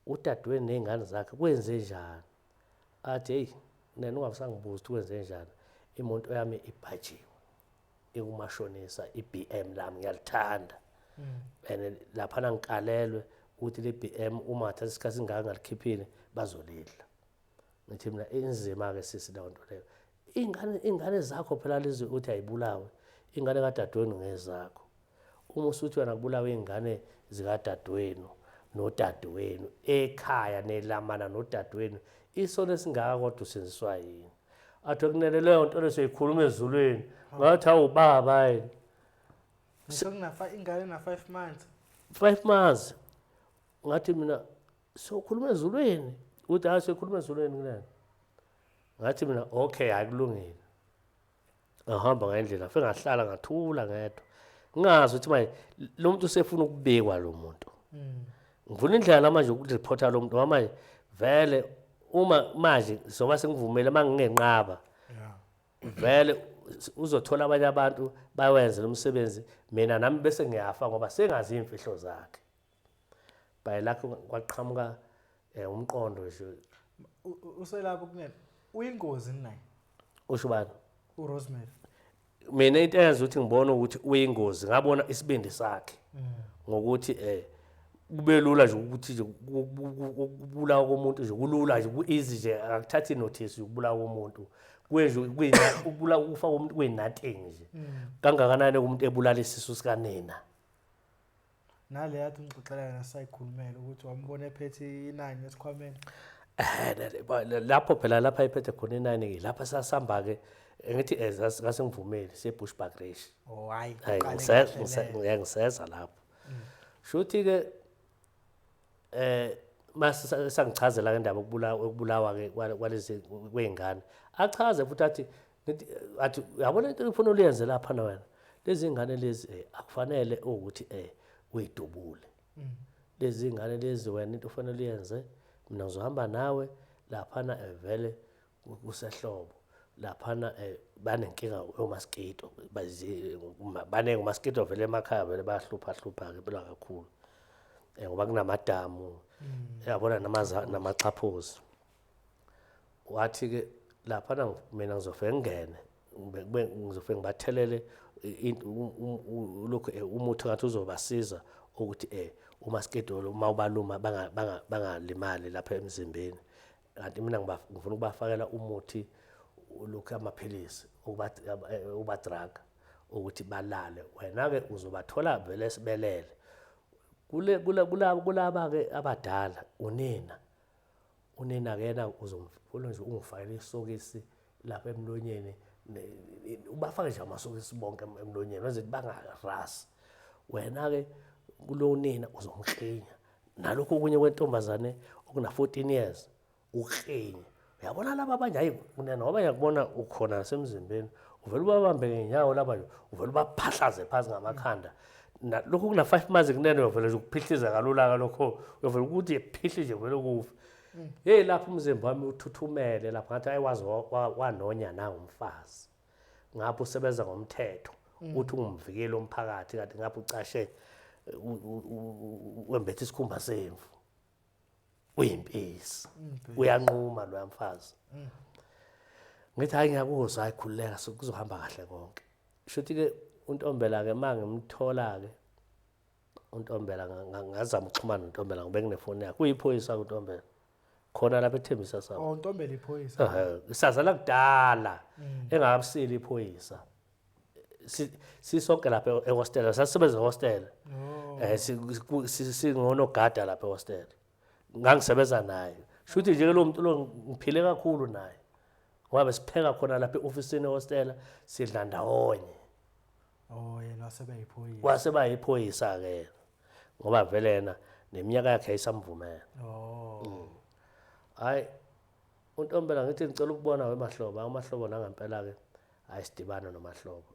udadewenu nezingane zakhe kwenze njani athi hey nena ungasangibuza ukuthi kwenze njani imoto yami ibhajiwe ikumashonisa iBM lami ngiyalithanda and lapha ngikalelwe ukuthi le BM uma thatha isikhathi singaka ngalikhiphile bazolidla ngithi mina inzima-ke sisi leyo nto leyo iy'ngane zakho phela lezi uthi ayibulawe ingane kadadewenu ngezakho uma usuthi wena kubulawe iy'ngane zikadadewenu nodadewenu ekhaya nelamana nodadewenu isono esingaka kodwa usenziswa yini athi kunene leyo nto leyo siyikhuluma ezulwini ngathi awubaba yini ingane na 5 months 5 months ngathi mina sokhuluma ezulwini uthi hayi sikhuluma ezulwini kunene ngathi mina okay akulungile ngahamba ngendlela fike ngahlala ngathula ngedwa ngingazi ukuthi manje lo muntu usefuna ukubekwa lo muntu ngifuna indlela manje ukureporta lo muntu manje vele uma manje soba sengivumele mangingenqaba vele uzothola abanye abantu bawenze lo msebenzi mina nami bese ngiyafa ngoba sengazi imfihlo zakhe bayilakho kwaqhamuka umqondo nje uselapho kunene uyingozi naye usho bani uRosemary mina into eyenza ukuthi ngibone ukuthi uyingozi ngabona isibindi sakhe ngokuthi kube lula nje ukuthi nje ukubulawa komuntu nje kulula nje ku-easy nje akuthathi notice ukubulawa komuntu kwenje ukubulawa ukufa komuntu kuyinothing nje kangakanani umuntu ebulala isisu sikanina nale yathi ngixoxela yena sayikhulumela ukuthi wambona ephethe inani esikhwameni lapho phela lapha iphethe khona inani ke lapha sasihamba ke ngithi ngase ngivumeli seBushbuck Race oh hayi ngiseza lapho shuthi ke mase sangichazela ke indaba ukubulawa ke kwalezi kwezingane achaze futhi athi yabona into ufuna uyenze lapha na wena lezi ngane lezi akufanele ukuthi uyidubule lezi ngane lezi wena into ufanele uyenze mina ngizohamba nawe laphana vele kusehlobo laphana banenkinga yomaskito banenge umaskito vele emakhaya vele bayahlupha ke phela kakhulu ngoba kunamadamu yabona namachaphozi wathi ke laphana mina ngizofike ngene ngizofike ngibathelele lokho umuthi ngathi uzobasiza ukuthi umaskito uma ubaluma bangalimali lapha emzimbeni kanti mina ngifuna ukubafakela umuthi lokho amaphilisi drug ukuthi balale wena ke uzobathola vele sibelele kulaba ke abadala unina ke yena uzomfuna nje ungifakele isokisi lapha emlonyeni ubafake nje amasokisi bonke emlonyeni wenze bangarasi wena ke kulo nina uzomhlinya nalokho kunye kwentombazane okuna 14 years ukhinya uyabona laba abanye hayi ngoba yakubona ukhona nasemzimbeni uvela ubabambe ngenyawo laba uvela ubaphahlaze phansi ngamakhanda lokho kuna 5 months kunene uvela nje ukuphihliza kalula lokho uvela ukuthi iphihli nje vele kufa hey lapho umzimba wami uthuthumele lapha ngathi ayiwazi wanonya na umfazi ngapho usebenza ngomthetho uthi ungumvikeli omphakathi kanti ngapho ucashe wembethe isikhumba semvu uyimpisi uyanquma lo mfazi ngithi hayi ngiyakuzwa ayikhululeka kuzohamba kahle konke shuthi ke uNtombela ke mangimthola ke uNtombela ngazama ukuxhumana noNtombela ngoba nginefoni yakhe uyiphoyisa uNtombela khona lapha eThembisa sabo oh Ntombela iphoyisa sazala kudala engakabusili iphoyisa sisonke lapha ehostel sasisebenza ehostel singonogada lapha ehostel ngangisebenza naye shuthi nje lo muntu lo ngiphile kakhulu naye ngoba besipheka khona lapha eofisini ehostel sidla ndawonye oh yena waseba yiphoyisa ke ngoba vele yena neminyaka yakhe ayisamvumela oh hayi uNtombela ngithi ngicela ukubona weMahlobo amahlobo nangempela ke ayisidibana noMahlobo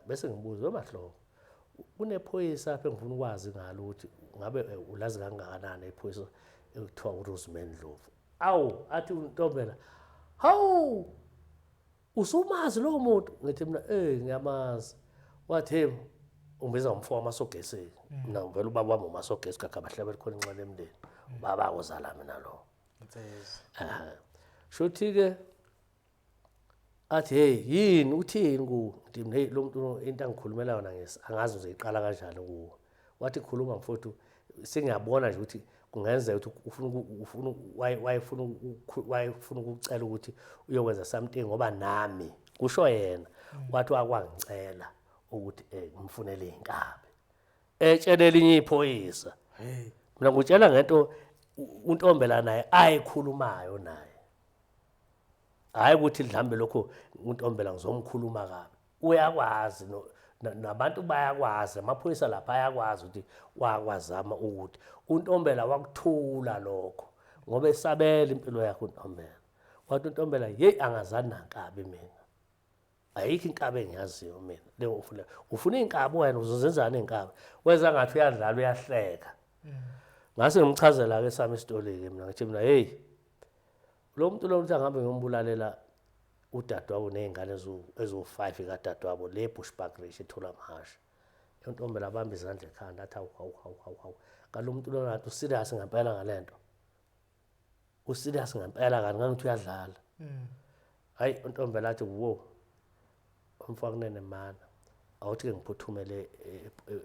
bese ngibuza weMahlobo kunephoyisa apha engifuna ukwazi ngalo ukuthi ngabe ulazi kangakanani iphoyisa ekuthiwa uRosemary Ndlovu awu athi uNtombela hawu usumazi lo muntu ngithi mina ngiyamazi wathi umbiza umfowabo amasogesi mina ngivela ubaba wami umasogesi kakabahlabela khona inxele emndeni ubaba ozala mina lo shuthi ke athi hey yini uthini ku ngithi hey lo muntu into angikhulumela yona angazi uzoyiqala kanjani kuwo wathi khuluma mfowethu sengiyabona nje ukuthi kungenzeka ukuthi wayefuna ukucela ukuthi uyokwenza something ngoba nami kusho yena wathi wakwangicela ukuthi ngimfunele inkabi etshele elinye iphoyisa mina ngutshela ngento uNtombela naye ayikhulumayo naye hayi ukuthi dlambe lokho uNtombela ngizomkhuluma kabi uyakwazi nabantu bayakwazi amaphoyisa lapha ayakwazi ukuthi wakwazama ukuthi uNtombela wakuthula lokho ngoba esabela impilo yakhe uNtombela wathi uNtombela hey angazani nankabi mina ayikho inkabi engiyaziyo mina le ufuna inkabi wena uzozenzana inkabi wenza ngathi uyadlala uyahleka ngase ngimchazela ke sami isitori ke mina ngithi mina hey lo muntu lo uthi angabe ngiyombulalela udadewabo nezingane ezo5 kadadewabo le Bushbuck Ridge ethola mahasha uNtombela abamba izandla ekhanda athi hawu ngalo muntu lo nathi userious ngempela ngalento userious ngempela kanti ngangithi uyadlala hayi uNtombela athi wo umfakunene mana awuthi ke ngiphuthumele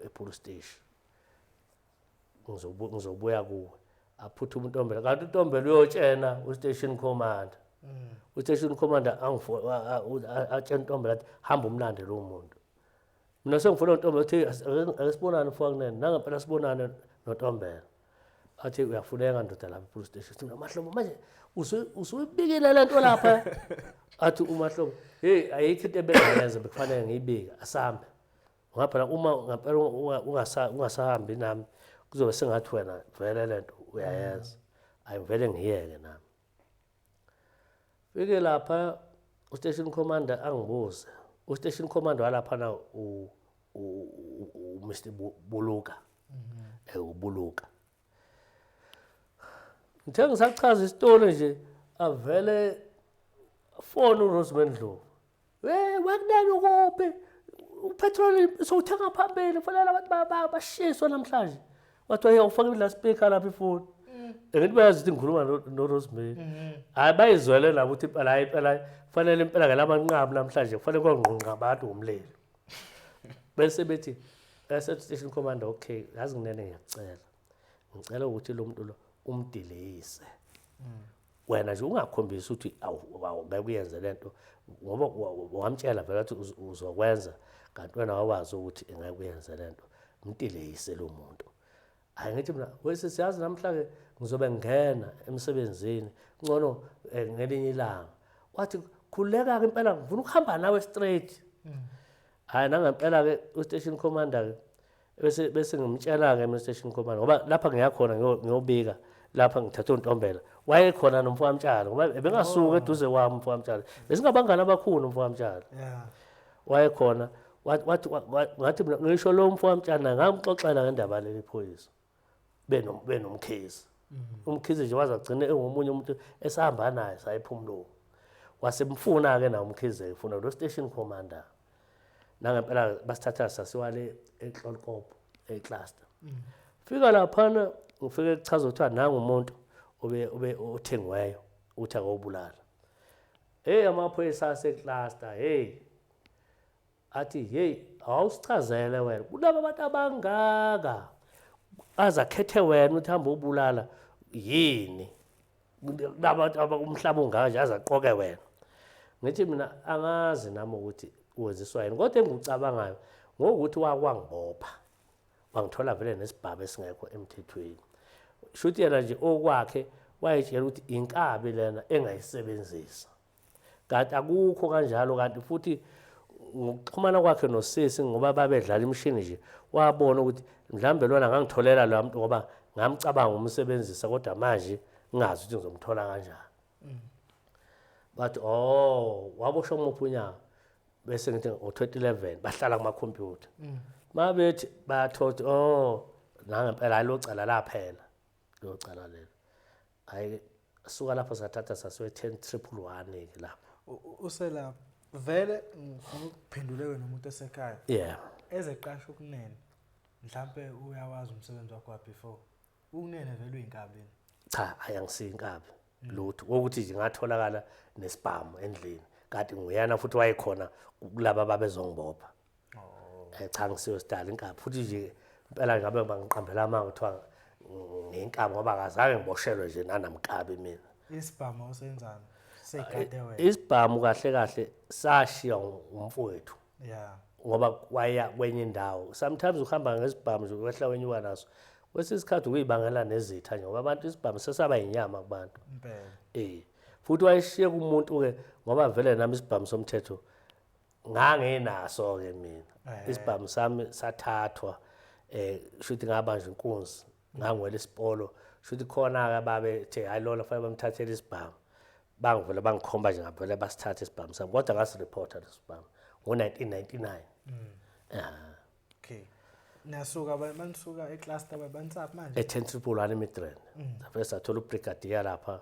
epolice station ngizobuya kuwe aphuthuma uNtombela kanti uNtombela uyotshena ustation commander ustation commander atshena uNtombela athi hamba umlande lo muntu mina sengifuna uNtombela uthi asibonane mfakunene nangempela sibonane noNtombela athi uyafuneka ndoda lapha epolice station sithi Mahlobo manje usuyibikile lento lapha athi uMahlobo hey ayikho into ebengayenza bekufanele ngiyibike asambe ngaphela uma ngempela ungasahambi nami kuzobe sengathi wena vele lento uyayenza ayivele ngiyeke nami fike lapha ustation commander angibuze ustation commander walapha na Mr Buluka ubuluka ngithe ngisachaza isitori nje avele phone uRosemary Ndlovu wakunene ukuphi upetrol sowuthenga phambili fanele abantu bashiswa namhlanje wathi awufaka la speaker lapha ifoni ngithi bayazi ukuthi ngikhuluma noRosemary hayi bayizwele nabo ukuthi impela fanele impela ngalamanqabu namhlanje kufanele kwangqonqa abantu ngomlelo bese bethi station commander okay yazi nginene ngicela ukuthi lo muntu lo umdeleyise wena nje ungakhombisa ukuthi awukuyenza lento ngoba wamtshela vele ukuthi uzokwenza kanti wena wawazi ukuthi engekuyenza lento umdeleyise lo muntu hayi ngithi mina wesisiyazi namhlanje ngizobe ngena emsebenzini ngcono ngelinye ilanga wathi khuleka ke impela ngifuna ukuhamba nawe straight hayi nangempela ke ustation commander ke bese ngimtshela ke station commander ngoba lapha ngiyakhona ngiyobika lapha ngithathe uNtombela wayekhona nomfowamtshalo ngoba ebengasuka eduze kwami umfowamtshalo besingabangana abakhulu umfowamtshalo wayekhona wathi ngathi mina ngisho lo mfowamtshalo ngamxoxela ngendaba leli phoyisa benomkhizi umkhizi nje waze agcine engomunye umuntu esahamba naye sayiphumlo wasemfuna ke na umkhizi efuna lo station commander nangempela basithatha sasiwale eXolokop eCluster fika lapha ngifike kuchaza ukuthi nangu umuntu ube othengiweyo uthi akawubulala amaphoyisa asecluster athi awusichazele wena kulaba abantu abangaka azakhethe wena uthi hamba ubulala yini labantu umhlaba ungaka nje azaqoke wena ngithi mina angazi nami ukuthi wenziswa yini kodwa engikucabangayo ngokuthi wakwangibopha wangithola vele nesibhabe esingekho emthethweni shuthi yena nje okwakhe wayetshela ukuthi inkabi lena engayisebenzisa kanti akukho kanjalo kanti futhi ngokuxhumana kwakhe nosisi ngoba babedlala imishini nje wabona ukuthi mhlambe lona ngangitholela lo muntu ngoba ngamcabanga umsebenzisa kodwa manje ngazi ukuthi ngizomthola kanjani bathi waboshwa umuphunyana bese ngithi ngo-2011 bahlala kuma-computer mabethi bathothi nangempela hayi locala laphela locala lelo hayi suka lapho sathatha sasiwe-10-111 ke lapho uselapho vele ngifuna ukuphenduleke nomuntu esekhaya ezeqasha ukunene mhlambe uyawazi umsebenzi wakho before ukunene vele uyinkabeni cha ayangisiyinkabi lutho ukuthi nje ngatholakala nesibhamu endlini kanti nguyena futhi wayekhona kulaba babezongibopha cha ngisiyo sidala inkabi futhi nje impela ngabe bangiqambela amanga kuthiwa ngenkabi ngoba akazange ngiboshelwe nje nanamkabi mina isibhamu usenzani segade wena isibhamu kahle kahle sashiya umfowethu ngoba waya kwenye indawo sometimes uhamba ngesibhamu nje wehla wenyuka naso kwesisikhathi ukuyibangela nezitha nje ngoba abantu isibhamu sesaba inyama kubantu impela futhi wayeshiye kumuntu ke ngoba vele nami isibhamu somthetho ngangenaso ke mina isibhamu sami sathathwa shuthi ngabanje inkunzi ngangwela isipolo shuthi khona ke babethe hayi lona fanele bamthathele isibhamu bangivela bangikhomba nje ngavele basithathe isibhamu sami kodwa ngasireporta lesibhamu ngo-1999 okay nasuka manisuka ecluster bansaphi manje e-10-111 eMidrand safike sathola ubrigadier lapha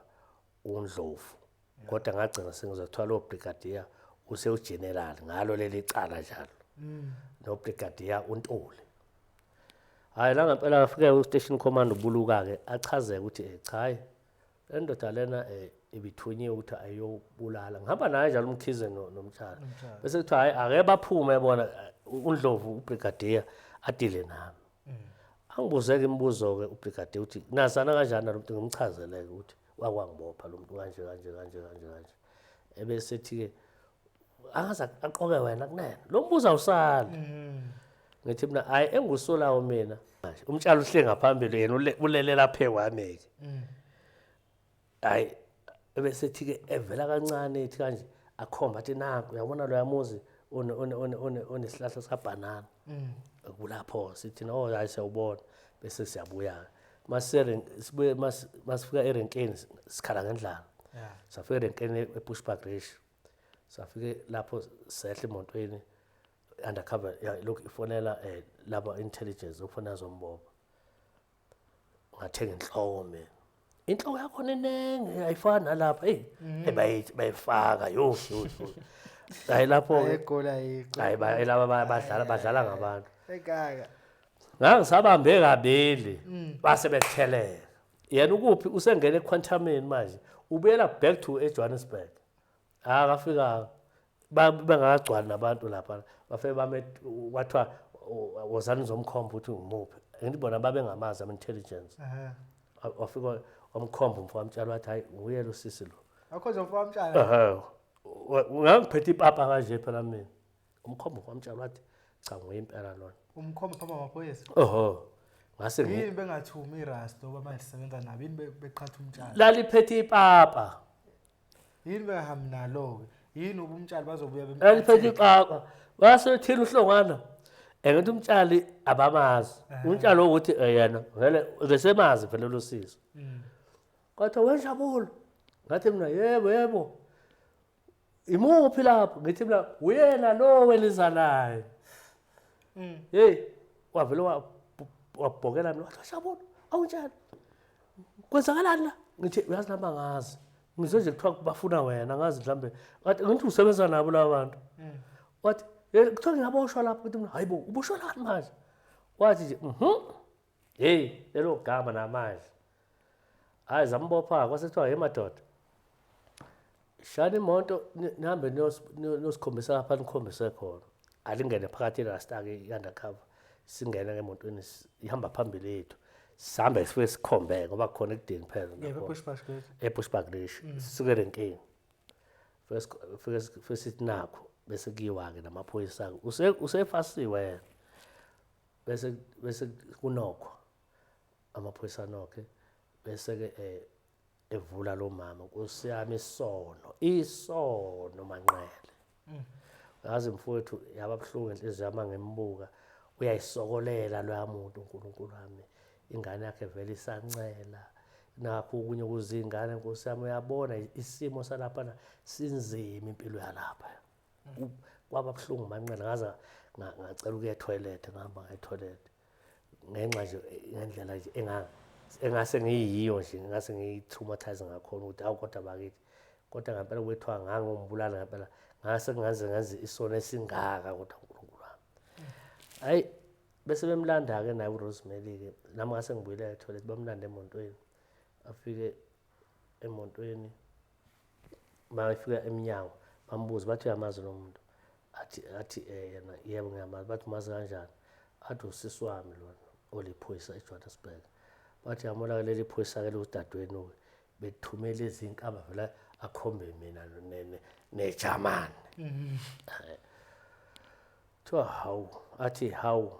uNdlovu kodwa ngagcina sengizothola ubrigadier usewugeneral ngalo leli cala njalo nobrigadier uNtuli hayi la ngempela afike u-station command ubuluka ke achazeke ukuthi cha endoda lena ibithunyiwe ukuthi ayobulala ngihamba naye njalo umkhize nomtshana bese kuthiwa hayi ake baphume bona uNdlovu ubrigadier adile nami angibuzeke imibuzo-ke ubrigadier ukuthi nazana kanjani nalo muntu ngimchazeleke ukuthi wakwangibopha lo muntu kanje ebesethi-ke angaze aqoke wena kunene lo mbuzo awusali ngithi mina hayi engusolawo mina umtshalo uhle ngaphambili yena ulele laphe kwami-ke hayi ebesethi-ke evela kancane ethi kanje akhomba athi nanku uyabona loya muzi onesihlahla sabhanana kulapho sithi hayi siyawubona bese siyabuya masifika erenkeni sikhala ngendlala safika erenkeni eBushbuck Race safike lapho sehla emotweni undercover lokhu ifonela laba intelligence ufonela zombopha ngathenga inhloko mina inhloko yakho nenenge ayifani nalapha bayifaka yo hayi lapho hayi laba badlala ngabantu ekaka ngangisabambe kabili base betheleka yena ukuphi usengene eQuantamini manje ubuyela back to eJohannesburg akafika bengakagcwali nabantu lapha bafike kwathiwa wozani zomkhomba ukuthi ngimuphi ngithi bona babengamazi ama-intelligence wafika wamkhomba umfo wamtshela wathi hayi nguye lo sisi lo akho nje umfo wamtshela ngangiphethe ipapa kanje phela mina umkhomba wamtshela wathi cha nguye impela lona umkhomba phambi kwamaphoyisa ngase yini bengathumi irasta ngoba manje sisebenza nabo yini beqhatha umtshalo laliphethe ipapa yini behamba nalo yini ubumtshali bazobuya laliphethe ipapa wasethina uhlongana ngithi umtshali abamazi umtshalo ukuthi yena vele ngesemazi vele lo sisi kodwa wenjabulo ngathi mina yebo imuphi lapho ngithi mina uyena lo welizanayo wavele wabhokela mina wathi shabona awunjani kwenzakalani la ngithi uyazi nami ngazi ngizwe nje kuthiwa bafuna wena ngazi mhlambe ngathi ngithi usebenza nabo laba bantu wathi kuthiwa ngiyaboshwa lapho ngithi mina hayibo uboshwa lani manje wathi nje lelo gama namanje hayi zambopha kwasethiwa hey madoda shana imoto nihambe niyosikhombisa lapha nikhombise khona alingene phakathi erastake i-undercover singene emotweni ihamba phambili yethu sihambe sifike sikhombe ngoba khona ekudeni phela ebushback leshi sisuke lenkingi fike sithi nakho bese kuyiwa-ke namaphoyisa usefasiwe yena bese kunokho amaphoyisa nokhe bese-ke evula lo mama nkosi yami isono manqele yazi mfowethu yaba buhlungu inhliziyo yami ngimbuka uyayisokolela loya muntu uNkulunkulu wami ingane yakhe vele isancela nakho okunye kuzingane nkosi yami uyabona isimo salapha sinzima impilo yalapha kwaba buhlungu manqele ngaza ngacela ukuya etoilet ngihamba etoilet ngenxa nje ngendlela nje engase ngiyiyo nje ngase ngiyi-traumatize ngakhona ukuthi awu kodwa bakithi kodwa ngempela kwethiwa ngangombulala ngempela ngase ngaze isono esingaka kodwa uNkulunkulu wami hayi bese bemlanda-ke naye uRosemary-ke nami ngase ngibuyela etoilet bamlanda emontweni afike emontweni bayefika emnyango bambuza bathi uyamazi lo muntu athi yena yebo ngiyamazi bathi umazi kanjani athi usisi wami lona oliphoyisa eJohannesburg bathi yamona-ke leli phoyisa-ke liwudadewenu-ke bethumela izinkamba vele akhombe mina nejamani kuthiwa hawu athi hawu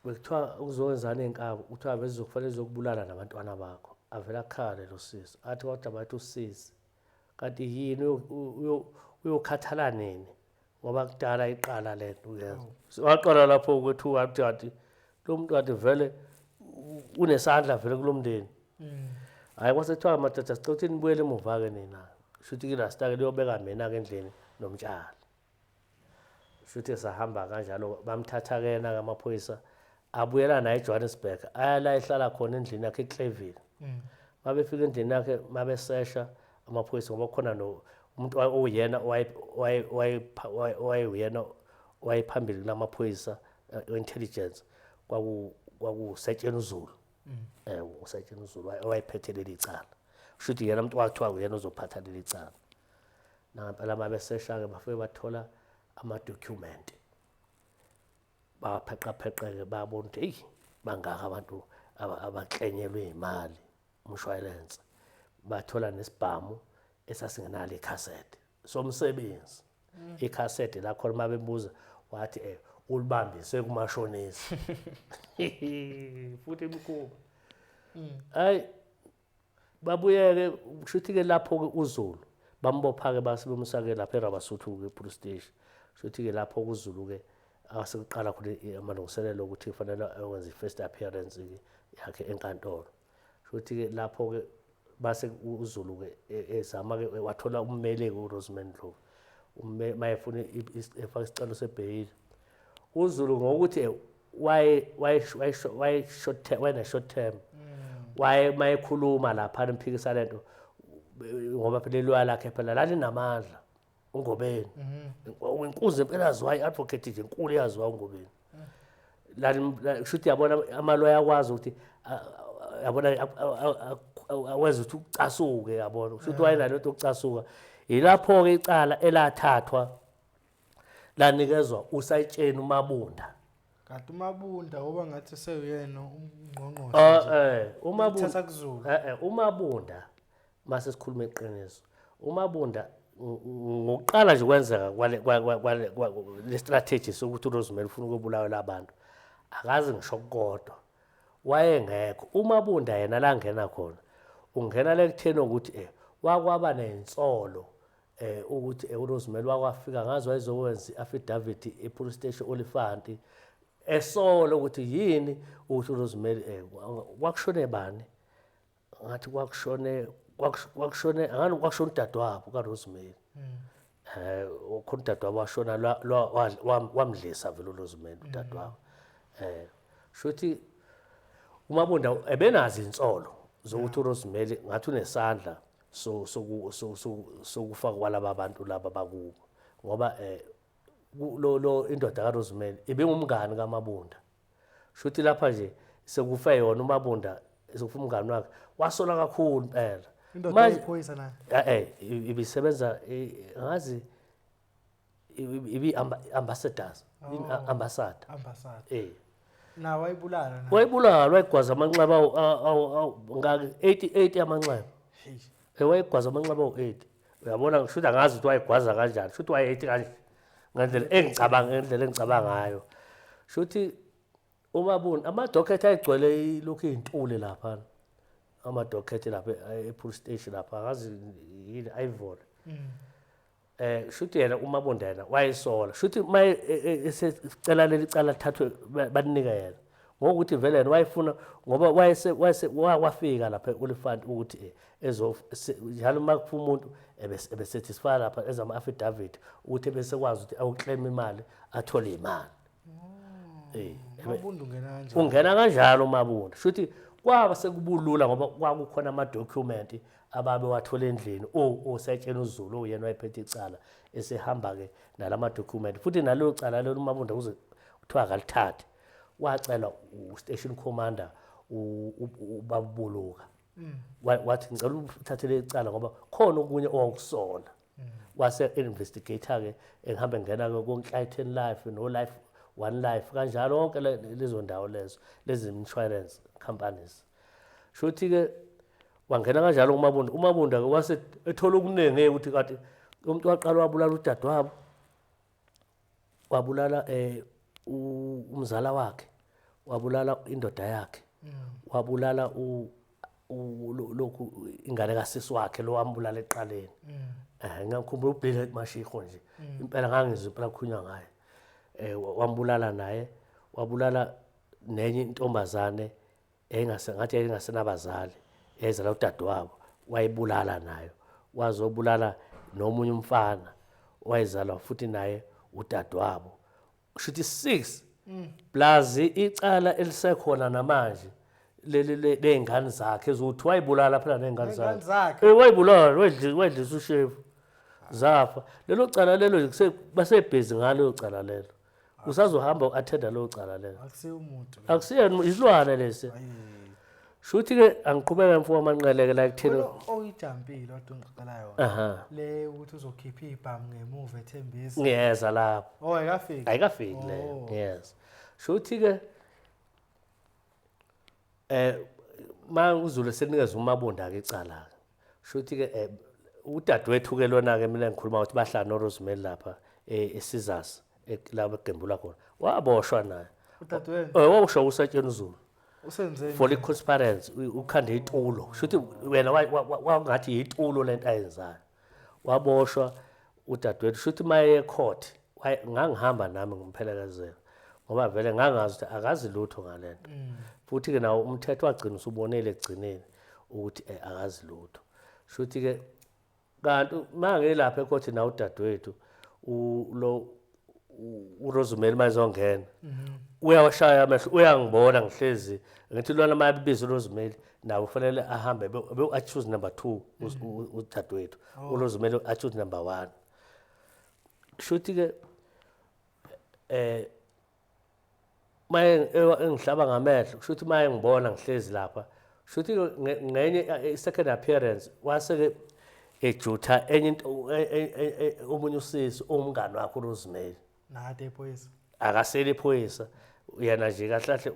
bekuthiwa ukuzowenzani ey'nkaba kuthiwa vele kufanele zokubulala nabantwana bakho avele akhale lo sisi athi kodwa bathi usisi kanti yini uyokhathala nini ngoba kudala iqala le nto uyenza waqala lapho kwethuka athi lo muntu kanti vele unesandla vele kulo mndeni hayi kwasethiwa madoda sicela ukuthi nibuyele emuva-ke nina shuthi kilasta-ke liyobeka mina-ke endlini nomtshali shuthi sahamba kanjalo bamthatha-ke yena-ke amaphoyisa abuyela naye eJohannesburg ayala ehlala khona endlini yakhe eClaville mabefika endlini yakhe mabesesha amaphoyisa ngoba khona umuntu oyena wayeyena wayephambili kulamaphoyisa we-intelligence kwakusetsheni uZulu usetsheni uZulu owayephethe leli cala shuthi yena umuntu kwathiwa uyena ozophatha leli cala nangempela mabesesha-ke bafike bathola amadokhumenti bapheqapheqeke babona ukuthi eyi bangaka abantu abaklenyelwe imali umshwalense bathola nesibhamu esasingenalo ikhasete somsebenzi ikhasete la khona mabebuza wathi ulibambise kumashonisa futhi emkhulu hayi babuyeke shuthi-ke lapho-ke uZulu bambopha-ke basebemsake lapha eRabasuthu-ke epolice station shuthi-ke lapho kuZulu-ke asekuqala khona amalungiselelo ukuthi kufanele awenze i-first appearance-ke yakhe enkantolo shuthi-ke lapho-ke base uZulu-ke ezama-ke wathola ummeli-ke uRosemary Ndlovu mayefuna efaka isicelo sebheyili uZulu ngokuthi wayene-short term mayekhuluma lapha niphikisa lento ngoba phela ilwaya lakhe phela lalinamandla uNgobeni inkunzi impela yaziwa i-advocate nje inkulu yaziwa uNgobeni shuthi yabona amalwaya akwazi ukuthi yabona awenza ukuthi ucasuke yabona shuthi wayenalo into yokucasuka yilapho-ke icala elathathwa lanikezwa uSayitsheni uMabunda kanti uMabunda ngoba ngathi seyuyena ungqongqoshe uMabunda uMabunda mase sikhuluma iqiniso uMabunda ngokuqala nje kwenzeka le strategy sokuthi uRosemary ufuna ukubulawa labantu akazi ngisho kodwa wayengekho uMabunda yena la ngena khona ungena le kutheni ukuthi wakwaba nensolo ukuthi uRosemary wakwafika ngazo wayezokwenza i-affidavit epolice station Olifanti esolo ukuthi yini ukuthi uRosemary kwakushone bani ngathi kwakushone angani kwakushona udadewabo kaRosemary khona udadewabo washona wamdlisa vele uRosemary udadewabo shuthi uMabunda ebenazi insolo zokuthi uRosemary ngathi unesandla sokufa kwalaba bantu laba bakubo ngoba lo indoda kaRosemary ibingumngani kaMabunda shuthi lapha nje sekufe yona uMabunda ezofuna umngani wakhe wasola kakhulu impela indoda iphoyisa nayo ibisebenza ngazi ibi ambassadors ambassador na wayibulala na wayigwaza amanxeba ngake 88 amanxeba wayigwaza amanxeba awu8 uyabona ngisho angazi ukuthi wayigwaza kanjani shuthi waye8 kanje ngendlela engicabanga ngayo shuthi uMabunda amadokhethe ayigcwele lokhu izintuli lapha amadokhethe lapha ePolice Station lapha ngazi yini Ivory shuthi yena uMabunda yena wayesola shuthi maye esecela leli cala thathwe banika yena ngokuthi vele yena wayefuna ngoba wafika lapha eOlifant ukuthi njalo makufuna umuntu ebe satisfy lapha ezama affidavit ukuthi bese kwazi ukuthi awuclaim imali athole imali Mabunda ungena kanjalo ungena kanjalo uMabunda shuthi kwaba sekubulula ngoba kwakukhona ama document ababe wathola endlini osetshena uZulu oyena wayephethe icala esehamba ke nalama document futhi nalo cala lelo uMabunda kuze kuthiwa akalithathe wacela u-station commander ubabuluka wathi ngicela uthathele icala ngoba khona okunye owakusona wase investigator ke engihamba ngena ke konke Life no Life One Life kanjalo konke lezo ndawo lezo lezi insurance companies shuthi ke wangena kanjalo uMabunda ke wase ethola okuningi ukuthi kanti umuntu waqala wabulala udadewabo wabulala umzala wakhe wabulala indoda yakhe wabulala lokhu ingane kasisi wakhe lo wambulala eqaleni ngiyakhumbula uBlade Mashiko nje impela ngangizwe impela kukhulunywa ngaye wambulala naye wabulala nenye intombazane ngathi engasenabazali ezala udadewabo wayibulala nayo wazobulala nomunye umfana wayezalwa futhi naye udadewabo kushuthi 6 plus icala elisekhona namanje lezingane zakhe ezokuthi wayibulala phela nezingane zakhe wayibulala wedlisa ushefu zafa lelo cala lelo basebhezi ngalo cala lelo usazohamba uattenda lo cala lelo akusiyo umuntu akusiyena isilwane lesi shuthi ke angiqhubeka mfowethu amanqeleke la kuthena oyijampile wathi ngicela yona le ukuthi uzokhipha ibhamu ngemuva eThembisa ngiyeza lapho ayikafiki le yes shuthi ke manje uZulu senikeza uMabunda ke icala shuthi ke udadewethu ke lona ke mina ngikhuluma ukuthi bahlala noRosemary lapha eSizas la begembula khona waboshwa naye udadewethu wawusho usetshena uZulu usenzeni for transparency ukhande itulo shuthi wena wangathi itulo lento ayenzayo waboshwa udadewethu shuthi maye court ngangihamba nami ngimphelekezela ngoba vele ngangazi ukuthi akazi lutho ngalento futhi ke nawo umthetho wagcina usubonele egcineni ukuthi akazi lutho shuthi ke kanti manje lapha ecourt na udadewethu lo uRosemary mayizongena uyawashaya amehlo uyangibona ngihlezi ngithi lona mayabiza uRosemary nawo kufanele ahambe choose number 2 udadewethu uRosemary choose number 1 shuthi ke maye engihlaba ngamehlo shuthi maye ngibona ngihlezi lapha shuthi ngenye second appearance wase ejutha enye into omunye usisi omngani wakhe uRosemary nade ephoyisa akaseli ephoyisa yena nje kahle kahle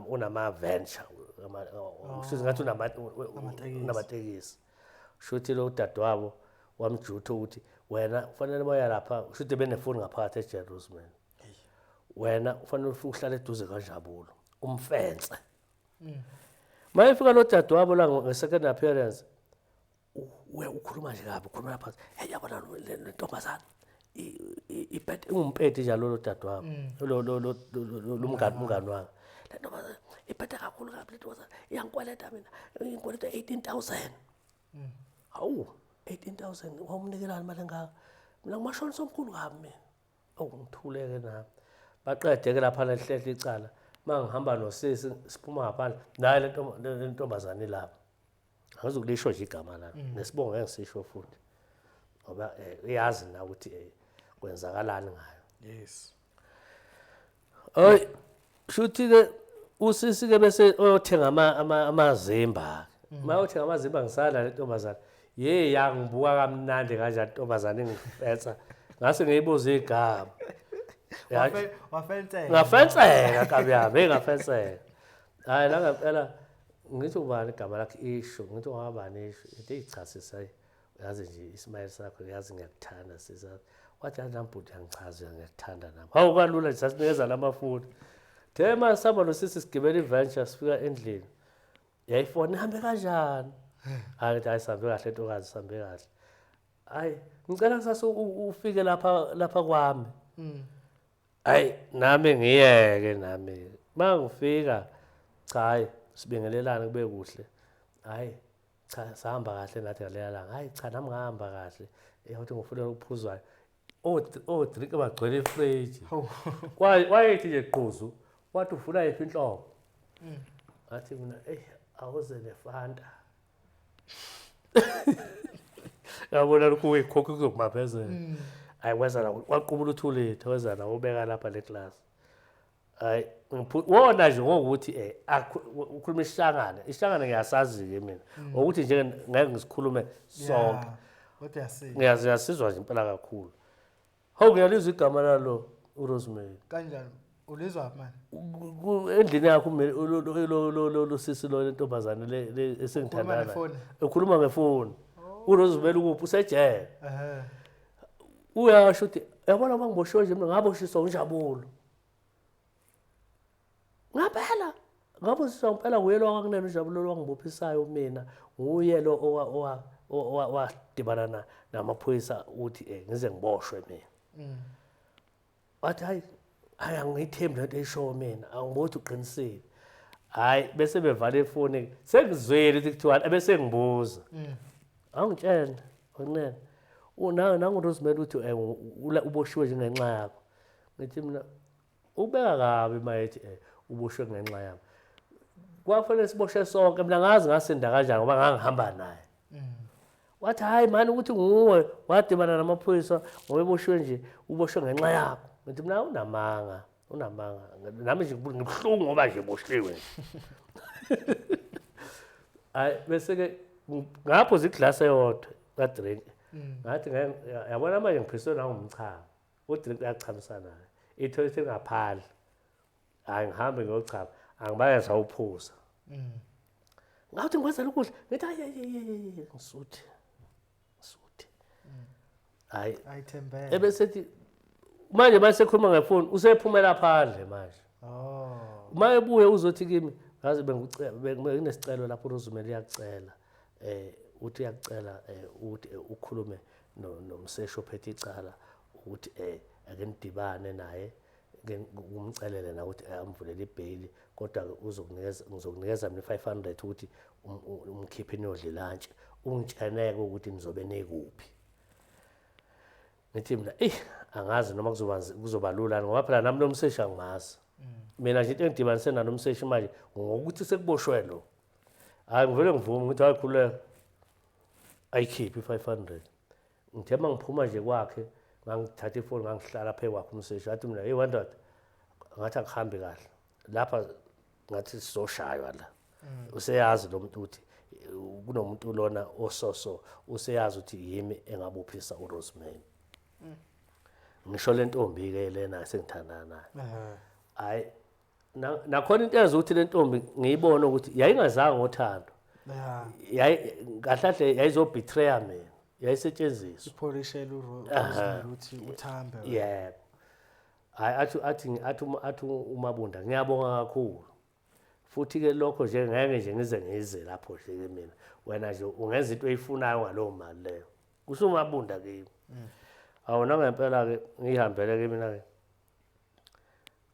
unama venture shuthi ngathi unamatekisi shuthi lo udadewabo wamjutha ukuthi wena kufanele moya lapha shuthi benefoni ngaphakathi eJerusalem wena kufanele uhlale eduze kaJabulo umfense mayefika lo dadewabo la ngesecond appearance ukhuluma nje kabi ukhuluma phansi hey yabona le ntombazana iphethe umphethe njalo lo dadewabo lo mngani wakhe le ntombazana iphethe kakhulu kabi le ntombazana iyangikweleta mina ingikweleta 18000 hawu 18000 wamnikelana imali engaka mina ngimashonisa omkhulu kabi mina ngithuleke nami baqede ke lapha lehlehla icala mangihamba nosisi siphuma ngaphandle naye le ntombazana lapha angizokulisho nje igama la nesibongo ngeke ngisisho futhi ngoba uyazi na ukuthi kwenzakalani ngayo yes shuthi ke usisi ke bese oyothenga amazimba mayothenga amazimba ngisala le ntombazana ye yangibuka kamnandi kanjani intombazana engifetha ngase ngiyibuza igama ngafenseka kabi yami ngafenseka hayi la ngempela ngithi ubani igama lakhe isho ngithi ungabani isho into ichasisa yazi nje isimile sakho yazi ngiyakuthanda sizazi wathi nambhuti yangichaza ngiyakuthanda nami hawu kalula nje sasinikeza lamafutha thema saba nosisi sigibela iventure sifika endlini yayifona ihambe kanjani hayi sambe kahle ntokazi sambe kahle hayi ngicela kusasa ufike lapha kwami hayi nami ngiyeke nami mangifika cha hayi sibingelelana kube kuhle hayi cha sahamba kahle nathi ngaleya langa hayi cha nami ngahamba kahle yathi ngifuna ukuphuzwayo drink bagcwele ifridge wayethi nje qhuzu wathi ufuna yiphi inhlobo athi mina awuze nefanta yabona lokhu uyikhokha kuzokumaphezela hayi wenza la waqubula 2 litha wenza la ubeka lapha le class hayi wona nje ngokuthi ukhuluma isihlangane ngiyasazi ke mina ukuthi nje ngeke ngisikhulume sonke kodwa ngiyasizwa nje impela kakhulu hawu ngiyalizwa igama lalo uRosemary kanjani ulizwa manje endlini yakho lo sisi lo ntombazane le esengithandana ekhuluma ngefoni uRosemary ukuphi usejele uyasho uthi yabona bangiboshwe nje mina ngaboshiswa unjabulo ngaboshiswa ngempela nguyelo wakunene unjabulo wangibophisayo mina nguyelo wadibana namaphoyisa uthi ngize ngiboshwe mina wathi hayi angithembi lento eyishoyo mina angibothi uqinisile hayi bese bevala ifoni sengizwele ukuthi kuthiwa bese ngibuza awungitshela onene nangu Rosemary uthi uboshiwe nje ngenxa yakho ngithi mina ubeka kabi mayethi uboshwe ngenxa yami kwafanele siboshwe sonke mina ngazi ngasinda kanjani ngoba ngangihamba naye wathi hayi mani ukuthi nguwe wadibana namaphoyisa ngoba eboshiwe nje uboshwe ngenxa yakho ngithi mina unamanga nami nje ngibhlungu ngoba nje boshiwe hayi bese ke ngapho iglasi eyodwa kadrink ngathi yabona manje ngiphiswe nangumchamo udrink uyachamisana naye ithoyithi ngaphandle hayi ngihambe ngiyochama angibaye sawuphuza ngathi ngikwenza ukudla ngithi hayi ngisuthi hayi ayithembele ebesethi manje masekhuluma ngefoni usephumela phandle manje uma ebuye uzothi kimi ngaze benginesicelo lapho uRosemary yakucela uthi yakucela ukuthi ukhulume nomseshi ophethe icala ukuthi ake nidibane naye ngumcelele na ukuthi amvulele ibail kodwa ngizokunikeza mina 500 ukuthi umkhiphe nodle lunch ungitsheneke ukuthi nizobe nekuphi ngithi mina angazi noma kuzoba lula ngoba phela nami lo mseshi angimazi mina nje into engidibanise nalo mseshi manje ngokuthi sekuboshwe lo hayi ngivele ngivume ngithi hayikhuleka ayikhiphi 500 ngithe mangiphuma nje kwakhe ngangithatha ifoni ngangihlala phe kwakhe umseshi athi mina hey wandoda ngathi akuhambi kahle lapha ngathi sizoshaywa la useyazi lo muntu uthi kunomuntu lona ososo useyazi ukuthi yimi engabophisa uRosemary ngisho le ntombi ke lena sengithandana naye hayi nakhona into eyenza ukuthi le ntombi ngiyibone ukuthi yayingazange ngothando kahle yayizobetray mina yayisetshenziswa upolishela uRosemary uthi uthambe yebo hayi athi uMabunda ngiyabonga kakhulu futhi ke lokho nje ngeke nje ngize lapho nje ke mina wena nje ungenza into oyifunayo ngalowo mali leyo kusho uMabunda kimi awona ngempela ke ngihambele ke mina ke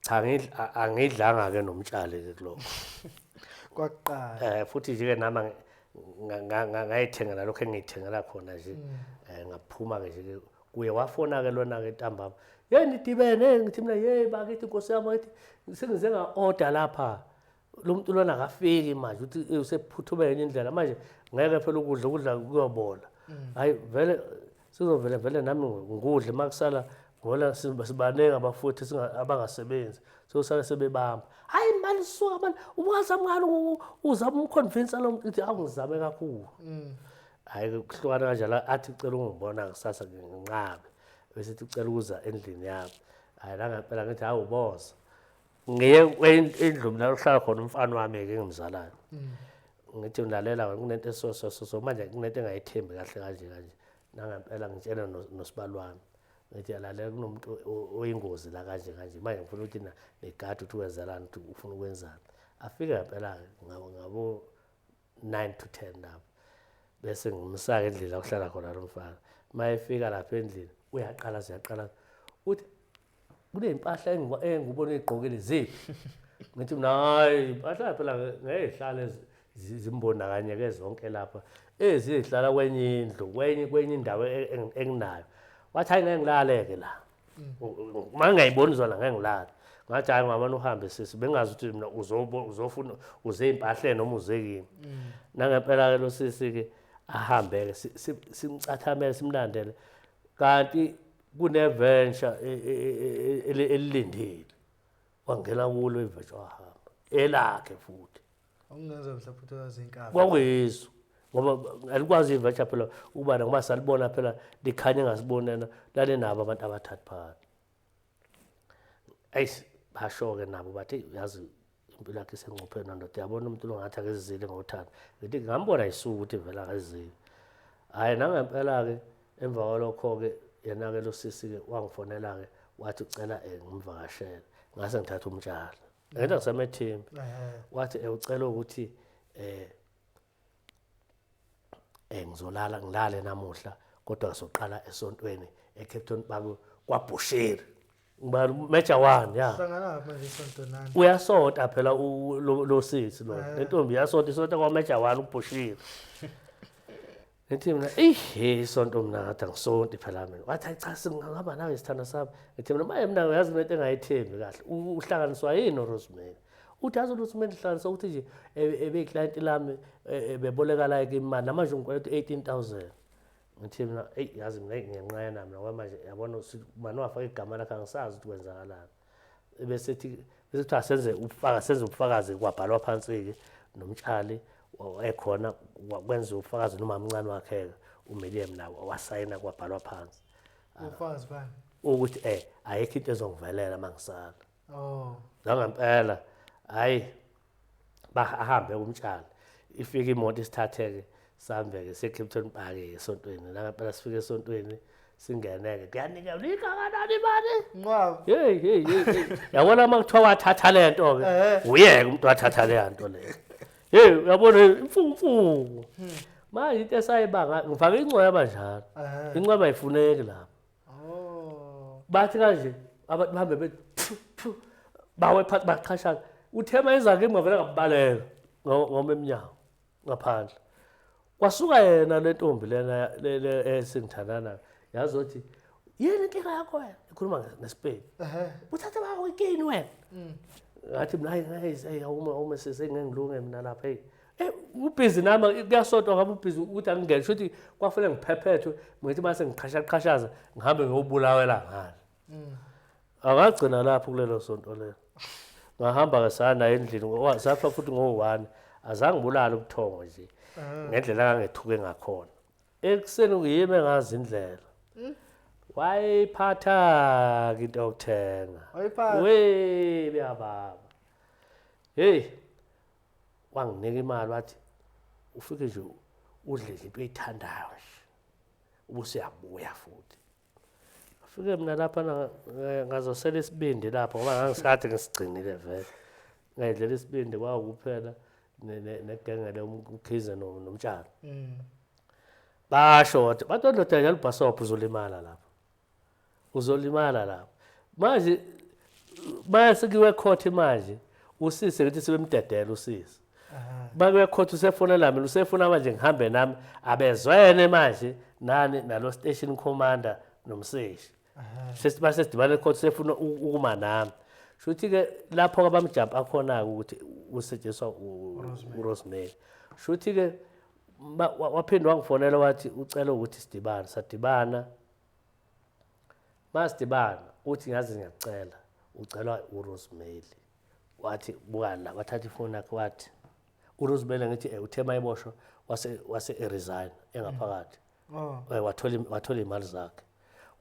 cha angidlanga ke nomtshali ke kuloko kwaqala futhi nje ke nama ngayithengela lokho engiyithengela khona nje ngaphuma ke nje kuye wafona ke lona ke ntambama yeni dibene ngithi mina hey bakithi inkosi yami ngathi sengize nga-order lapha lo muntu lona akafiki manje uthi usephuthumele indlela manje ngeke phela ukudla kuyobola hayi vele sizovele nami ngikudle makusala ngola sibaneke abafuthi abangasebenzi sosala sebebamba hayi mali suka mali ubungazami ngalo uzama umconvince lo muntu ukuthi awungizame kakhulu hayi kuhlukana kanjalo athi ucela ungibona kusasa nginqabe bese ucela ukuza endlini yami hayi la ngempela ngithi hawu boza ngiye endlu mina ohlala khona umfana wami ke ngimzalayo ngithi ulalela kunento so manje kunento engayithembi kahle kanje nangempela ngitshela nosibalwami ngithi alalela kunomuntu oyingozi la kanje manje ngifuna ukuthi negadi ukuthi wenzalani ukuthi ufuna ukwenzani afike ngempela ngabo 9 to 10 lapho bese ngimsaka endlini okuhlala khona lo mfana mayefika lapha endlini uyaqala uthi kunempahla engibona egqokile ziphi ngithi mina hayi impahla phela ngezihlala zimbona kanye ke zonke lapha ezihlala kwenye indlu kwenye indawo enginayo wathi hayi ngeke ngilaleke la mangayiboni zona ngeke ngilale ngathi hayi ngamana uhambe sisi bengazi ukuthi mina uzofuna uze impahleni noma uze kimi nangempela ke lo sisi ke ahambe ke simcathamele simlandele kanti kuneventure elilindile wangena kulo iventure wahamba elakhe futhi Ukungenza mhlawumbe uyazi inkaba. Kwakuyizo ngoba alikwazi iventure phela ukuba ngoba salibona phela likhanya ngasibonena lale nabo abantu abathathu phakathi ayisi basho ke nabo bathi yazi impilo yakhe sengcupheni nandoda yabona umuntu longathi akezizile ngothando ngithi ngambona isuku ukuthi vela akazizile hayi nangempela ke emva kwalokho ke yena ke lo sisi ke wangifonela ke wathi ucela ngimvakashele ngase ngithatha umtshalo ngenda ngisamethimbi wathi ucela ukuthi ngilale namuhla kodwa ngizoqala esontweni eCape Town Park kwaBushiri ngiba Major 1 ya hlangana manje isonto nani uyasonta phela lo sisi lo lentombi yasonta isonta kwaMajor 1 uBushiri ngithi mina isonto mina ngathi ngisonto phela mina wathi cha singihamba nawe isithanda sami ngithi mina yazi into engayithembi kahle uhlanganiswa yini uRosemary uthi yazi uRosemary hlanganisa ukuthi nje ebe client lami beboleka la imali namanje ngikweleta 18000 ngithi mina yazi mina ngiyanqena mina kwamanje yabona manje wafaka igama lakhe angisazi ukuthi kwenzakalani bese kuthiwa senze ubufakazi kwabhalwa phansi ke nomtshali ekhona kwenza ubufakazi noma umncane wakhe uMilliam nawo wasayina kwabhalwa phansi ufakazi bani ukuthi ayikho into ezongivelela mangisala ngempela hayi bahambe umtshali ifika imoto isithatheke sambe ke seCape Town Park esontweni la ngempela sifike esontweni singeneke kuyanika likanganani imali nqwabo hey yabona makuthiwa wathatha lento ke uyeke umuntu wathatha le nto le hey uyabona imfufu manje into esayibanga ngifaka incweba njalo incweba ayifuneki lapha bathi kanje abantu bahambe bawe phansi baqhashana uthema izake ngavela ngabaleka ngome eminyango ngaphandle kwasuka yena lentombi lena esingithandana yazothi yena inkinga yakho wena ikhuluma ngeSpain uthatha bakho ikini wena ngathi mina hayi uma sesengengilunge mina lapha ubhizi nami kuyasodwa ngabe ubhizi ukuthi angingene shothi kwafanele ngiphephethwe ngithi mase ngiqhashaza ngihambe ngiyobulawela ngale angagcina lapho kulelo sonto lelo ngahamba ke sana endlini safa futhi ngo1 azange ngibulala ubuthongo nje ngendlela angangithuke ngakhona ekuseni ngiyime ngazi indlela wayiphatha into yokuthenga we beyababa hey wanginika imali wathi ufike nje udle into oyithandayo nje ubusiyabuya futhi afike mina lapha ngazosela isibindi lapho ngoba ngangisikade ngisigcinile vele ngayidlela isibindi kwakuphela negengele umkhize nomtshalo basho wathi batondoda yalibhasopha uzolimala lapho manje sekiwe court manje usise ngithi sebemdedela usise bakuye court usefonela mina usefuna manje ngihambe nami abezwene manje nani nalo station commander nomseshi sesibase sidibane court sefuna ukuma nami shuthi ke lapho abamjump khona ukuthi usetshenziswa uRosemary shuthi ke waphinde wangifonela wathi ucela ukuthi sidibane sadibana masidibana uthi ngazi ngiyacela ucelwa uRosemary wathi bukani la wathatha ifoni yakhe wathi uRosemary ngithi uthe mayiboshwa wase resign engaphakathi wathola imali zakhe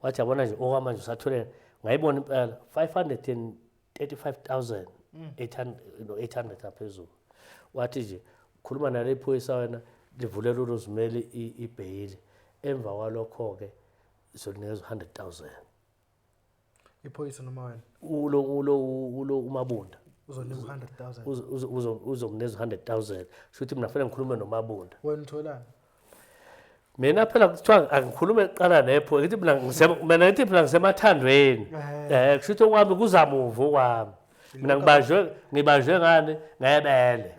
wathi yabona nje okwamanje usathole ngayibona impela 535,800 ngaphezulu wathi nje khuluma nale phoyisa wena livulela uRosemary ibhayili emva kwalokho-ke izonikezwa 100,000 iphoyisa noma wena ulo umabunda uzonikwa 100,000 uzonginezwa 100,000 shuthi mina fanele ngikhulume nomabunda wena utholani mina phela kuthiwa angikhulume kuqala nepho ngithi mina ngithi phela ngisemathandweni kushuthi okwami kuzamuva okwami mina ngibanjwe ngani ngebele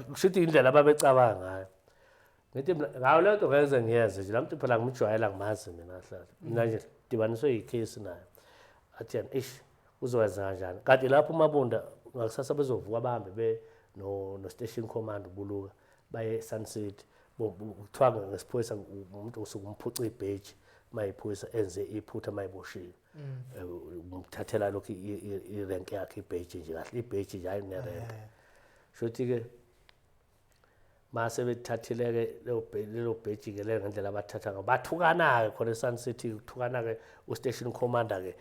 kushuthi indlela ababecabanga ngayo ngithi mina ngayo le nto ngeze ngiyenze nje lamuntu phela ngimjwayela ngimazi mina hlala mina nje dibaniswe icase nayo athi yana uzokwenza kanjani kanti lapho umabunda ngakusasa bezovuka bahambe no station command ubuluka baye Sun City kuthiwa ngesiphoyisa umuntu usuke umphuca ibheji mayiphoyisa enze iphutha mayiboshiwe umthathela lokho irank yakhe ibheji nje kahle ibheji nje ayinerank shothi-ke mase bethathile-ke lelo bheji-ke le ngendlela abathatha ngayo bathukana-ke khona eSun City kuthukana-ke ustation commander-ke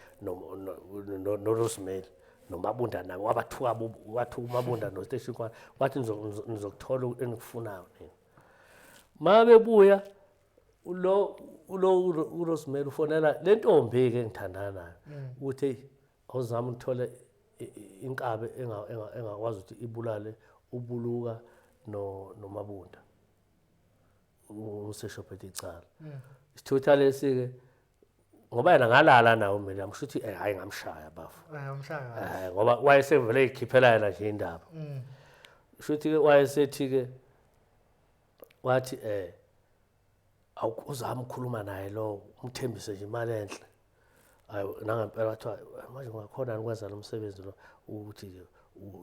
noRosemary nomabunda naye wathuka umabunda no-station commander wathi nizokuthola enikufunayo nini mabebuya uRosemary ufonela le ntombi-ke engithandana nayo ukuthi awuzame ukuthole inkabe engakwazi ukuthi ibulale ubuluka nomabunda useshophethe icala isithutha lesi-ke ngoba yena ngalala nawo mina ngisho ukuthi hayi ngamshaya bafu ngoba wayesevele eyikhiphela yena nje indaba shuthi-ke wayesethi-ke wathi awuzame ukukhuluma naye lo umthembise nje imali enhle nangempela wathiwa manje ungakhona ukwenza lo msebenzi lo ukuthi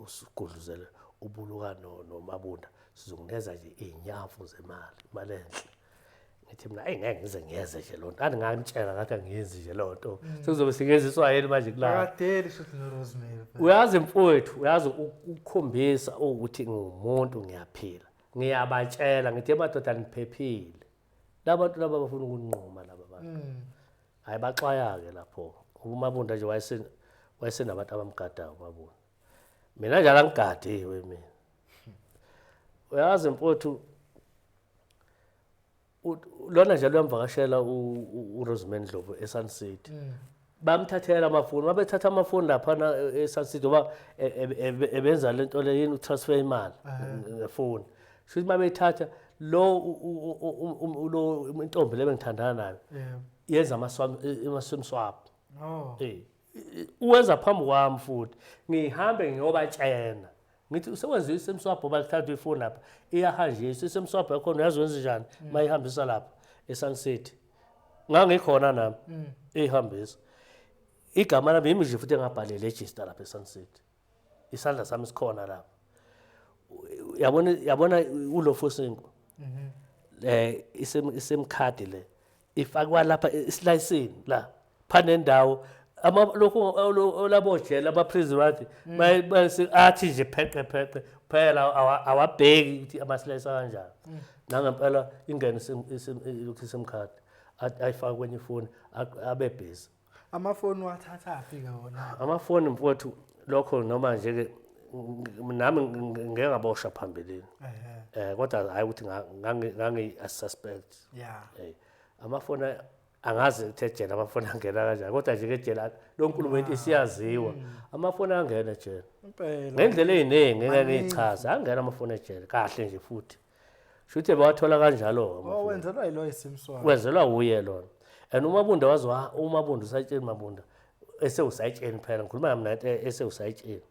usigudluzele ubuluka nomabunda sizokunikeza nje iy'nyavu zemali imali enhle ngithi mina ngeke ngize ngiyenze nje loo nto kanti ngangitshela ngathi angiyenzi nje loo nto sekuzobe singenziswa yini manje kulaa uyazi mfowethu uyazi ukukhombisa ukuthi ngumuntu ngiyaphila ngiyabatshela ngithi emadoda niphephile labantu laba bafuna ukunquma laba bantu hayi baxwaya-ke lapho umabunda nje wayesenabantu abamgadayo umabunda mina njalo angigadiwe mina uyazi mfowethu lona njalo uyamvakashela uRosemary Ndlovu eSun City bamthathela amafoni babethatha amafoni laphana eSun City ngoba ebenza lento le yini utransfer imali ngefoni shuthi babethatha lo intombi lebengithandana nayo yenza ama-sim swap uwenza phambi kwami futhi ngihambe ngiyobatshena ngithi usewenziwe i-sim swap ngoba kuthathwa ifoni lapha iyahanjiswa i-sim swap yakhona uyazi wenza njani uma ihambisa lapha eSun City ngangikhona nami eyihambisa igama lami yimi nje futhi engabhale register lapha eSun City isandla sami sikhona lapha yabona uLofosenko isim card le ifakwa lapha isilayisini la phane nendawo lokho olabojela ama-prison wathi athi nje pheqe phela awabheki ukuthi amasilayisa kanjani nangempela ingene isim card ayifake kwenye ifoni abe busy amafoni wathathaphi-ke wona amafoni mfowethu lokho noma nje-ke nami ngeke ngabosha phambilini kodwa hayi ukuthi ngangi-suspect amafoni angazi ukuthi ejele amafoni angena kanjani kodwa nje-ke ejele lonkulumente isiyaziwa amafoni angena ejele ngendlela ey'ningi ngeke ngiyichaze angena amafoni ejele kahle nje futhi shuthi bawathola kanjalo wenzelwa yilo i-sim swap wenzelwa uye lona and umabunda umabunda usayitsheni mabunda esewusayitsheni phela ngikhuluma nami nathi esewusayitsheni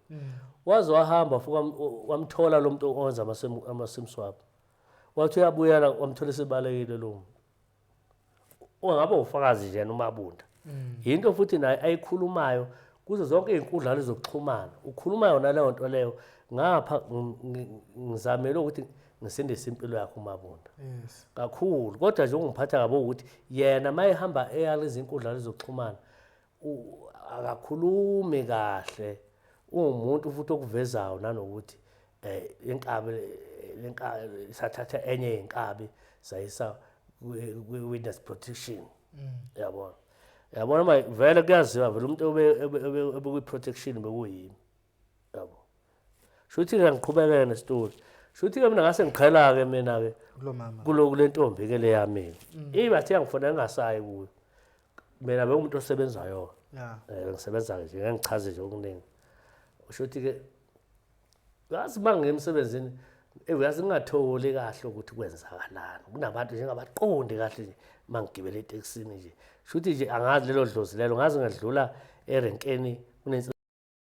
waze wahamba futhi wamthola lo muntu owenza ama-sim swap wathi uyabuyela wamthola esebalekile lo muntu ungabe ufakazi nje umabunda yinto futhi naye ayikhulumayo kuze zonke iy'nkundla lezokuxhumana ukhuluma yona leyo nto leyo ngapha ngizamele ukuthi ngisindise impilo yakhe umabunda kakhulu kodwa nje ungiphatha kabi ukuthi yena uma ehamba eya lezi nkundla lezokuxhumana akakhulumi kahle umuntu futhi okuvezayo nanokuthi inkabi sathatha enye inkabi sayisa witness protection yabona manje vele kuyaziwa vele umuntu obekwi protection bekuyimi yabo shuthi ke ngiqhubekele nestory shuthi ke mina ngase ngiqhela ke mina ke kulo mama kule ntombi ke le yami ibathi yangifonela ngingasayi kuyo mina bekumuntu osebenzayo ngisebenza nje ngeke ngichaze nje okuningi shuthi ke yazi bangemsebenzini uyazi ngingatholi kahle ukuthi kwenzakalani kunabantu njengabaqondi kahle nje mangigibele eTaxini nje shuthi nje angazi lelo dlozi lelo ngazi ngedlula erenkeni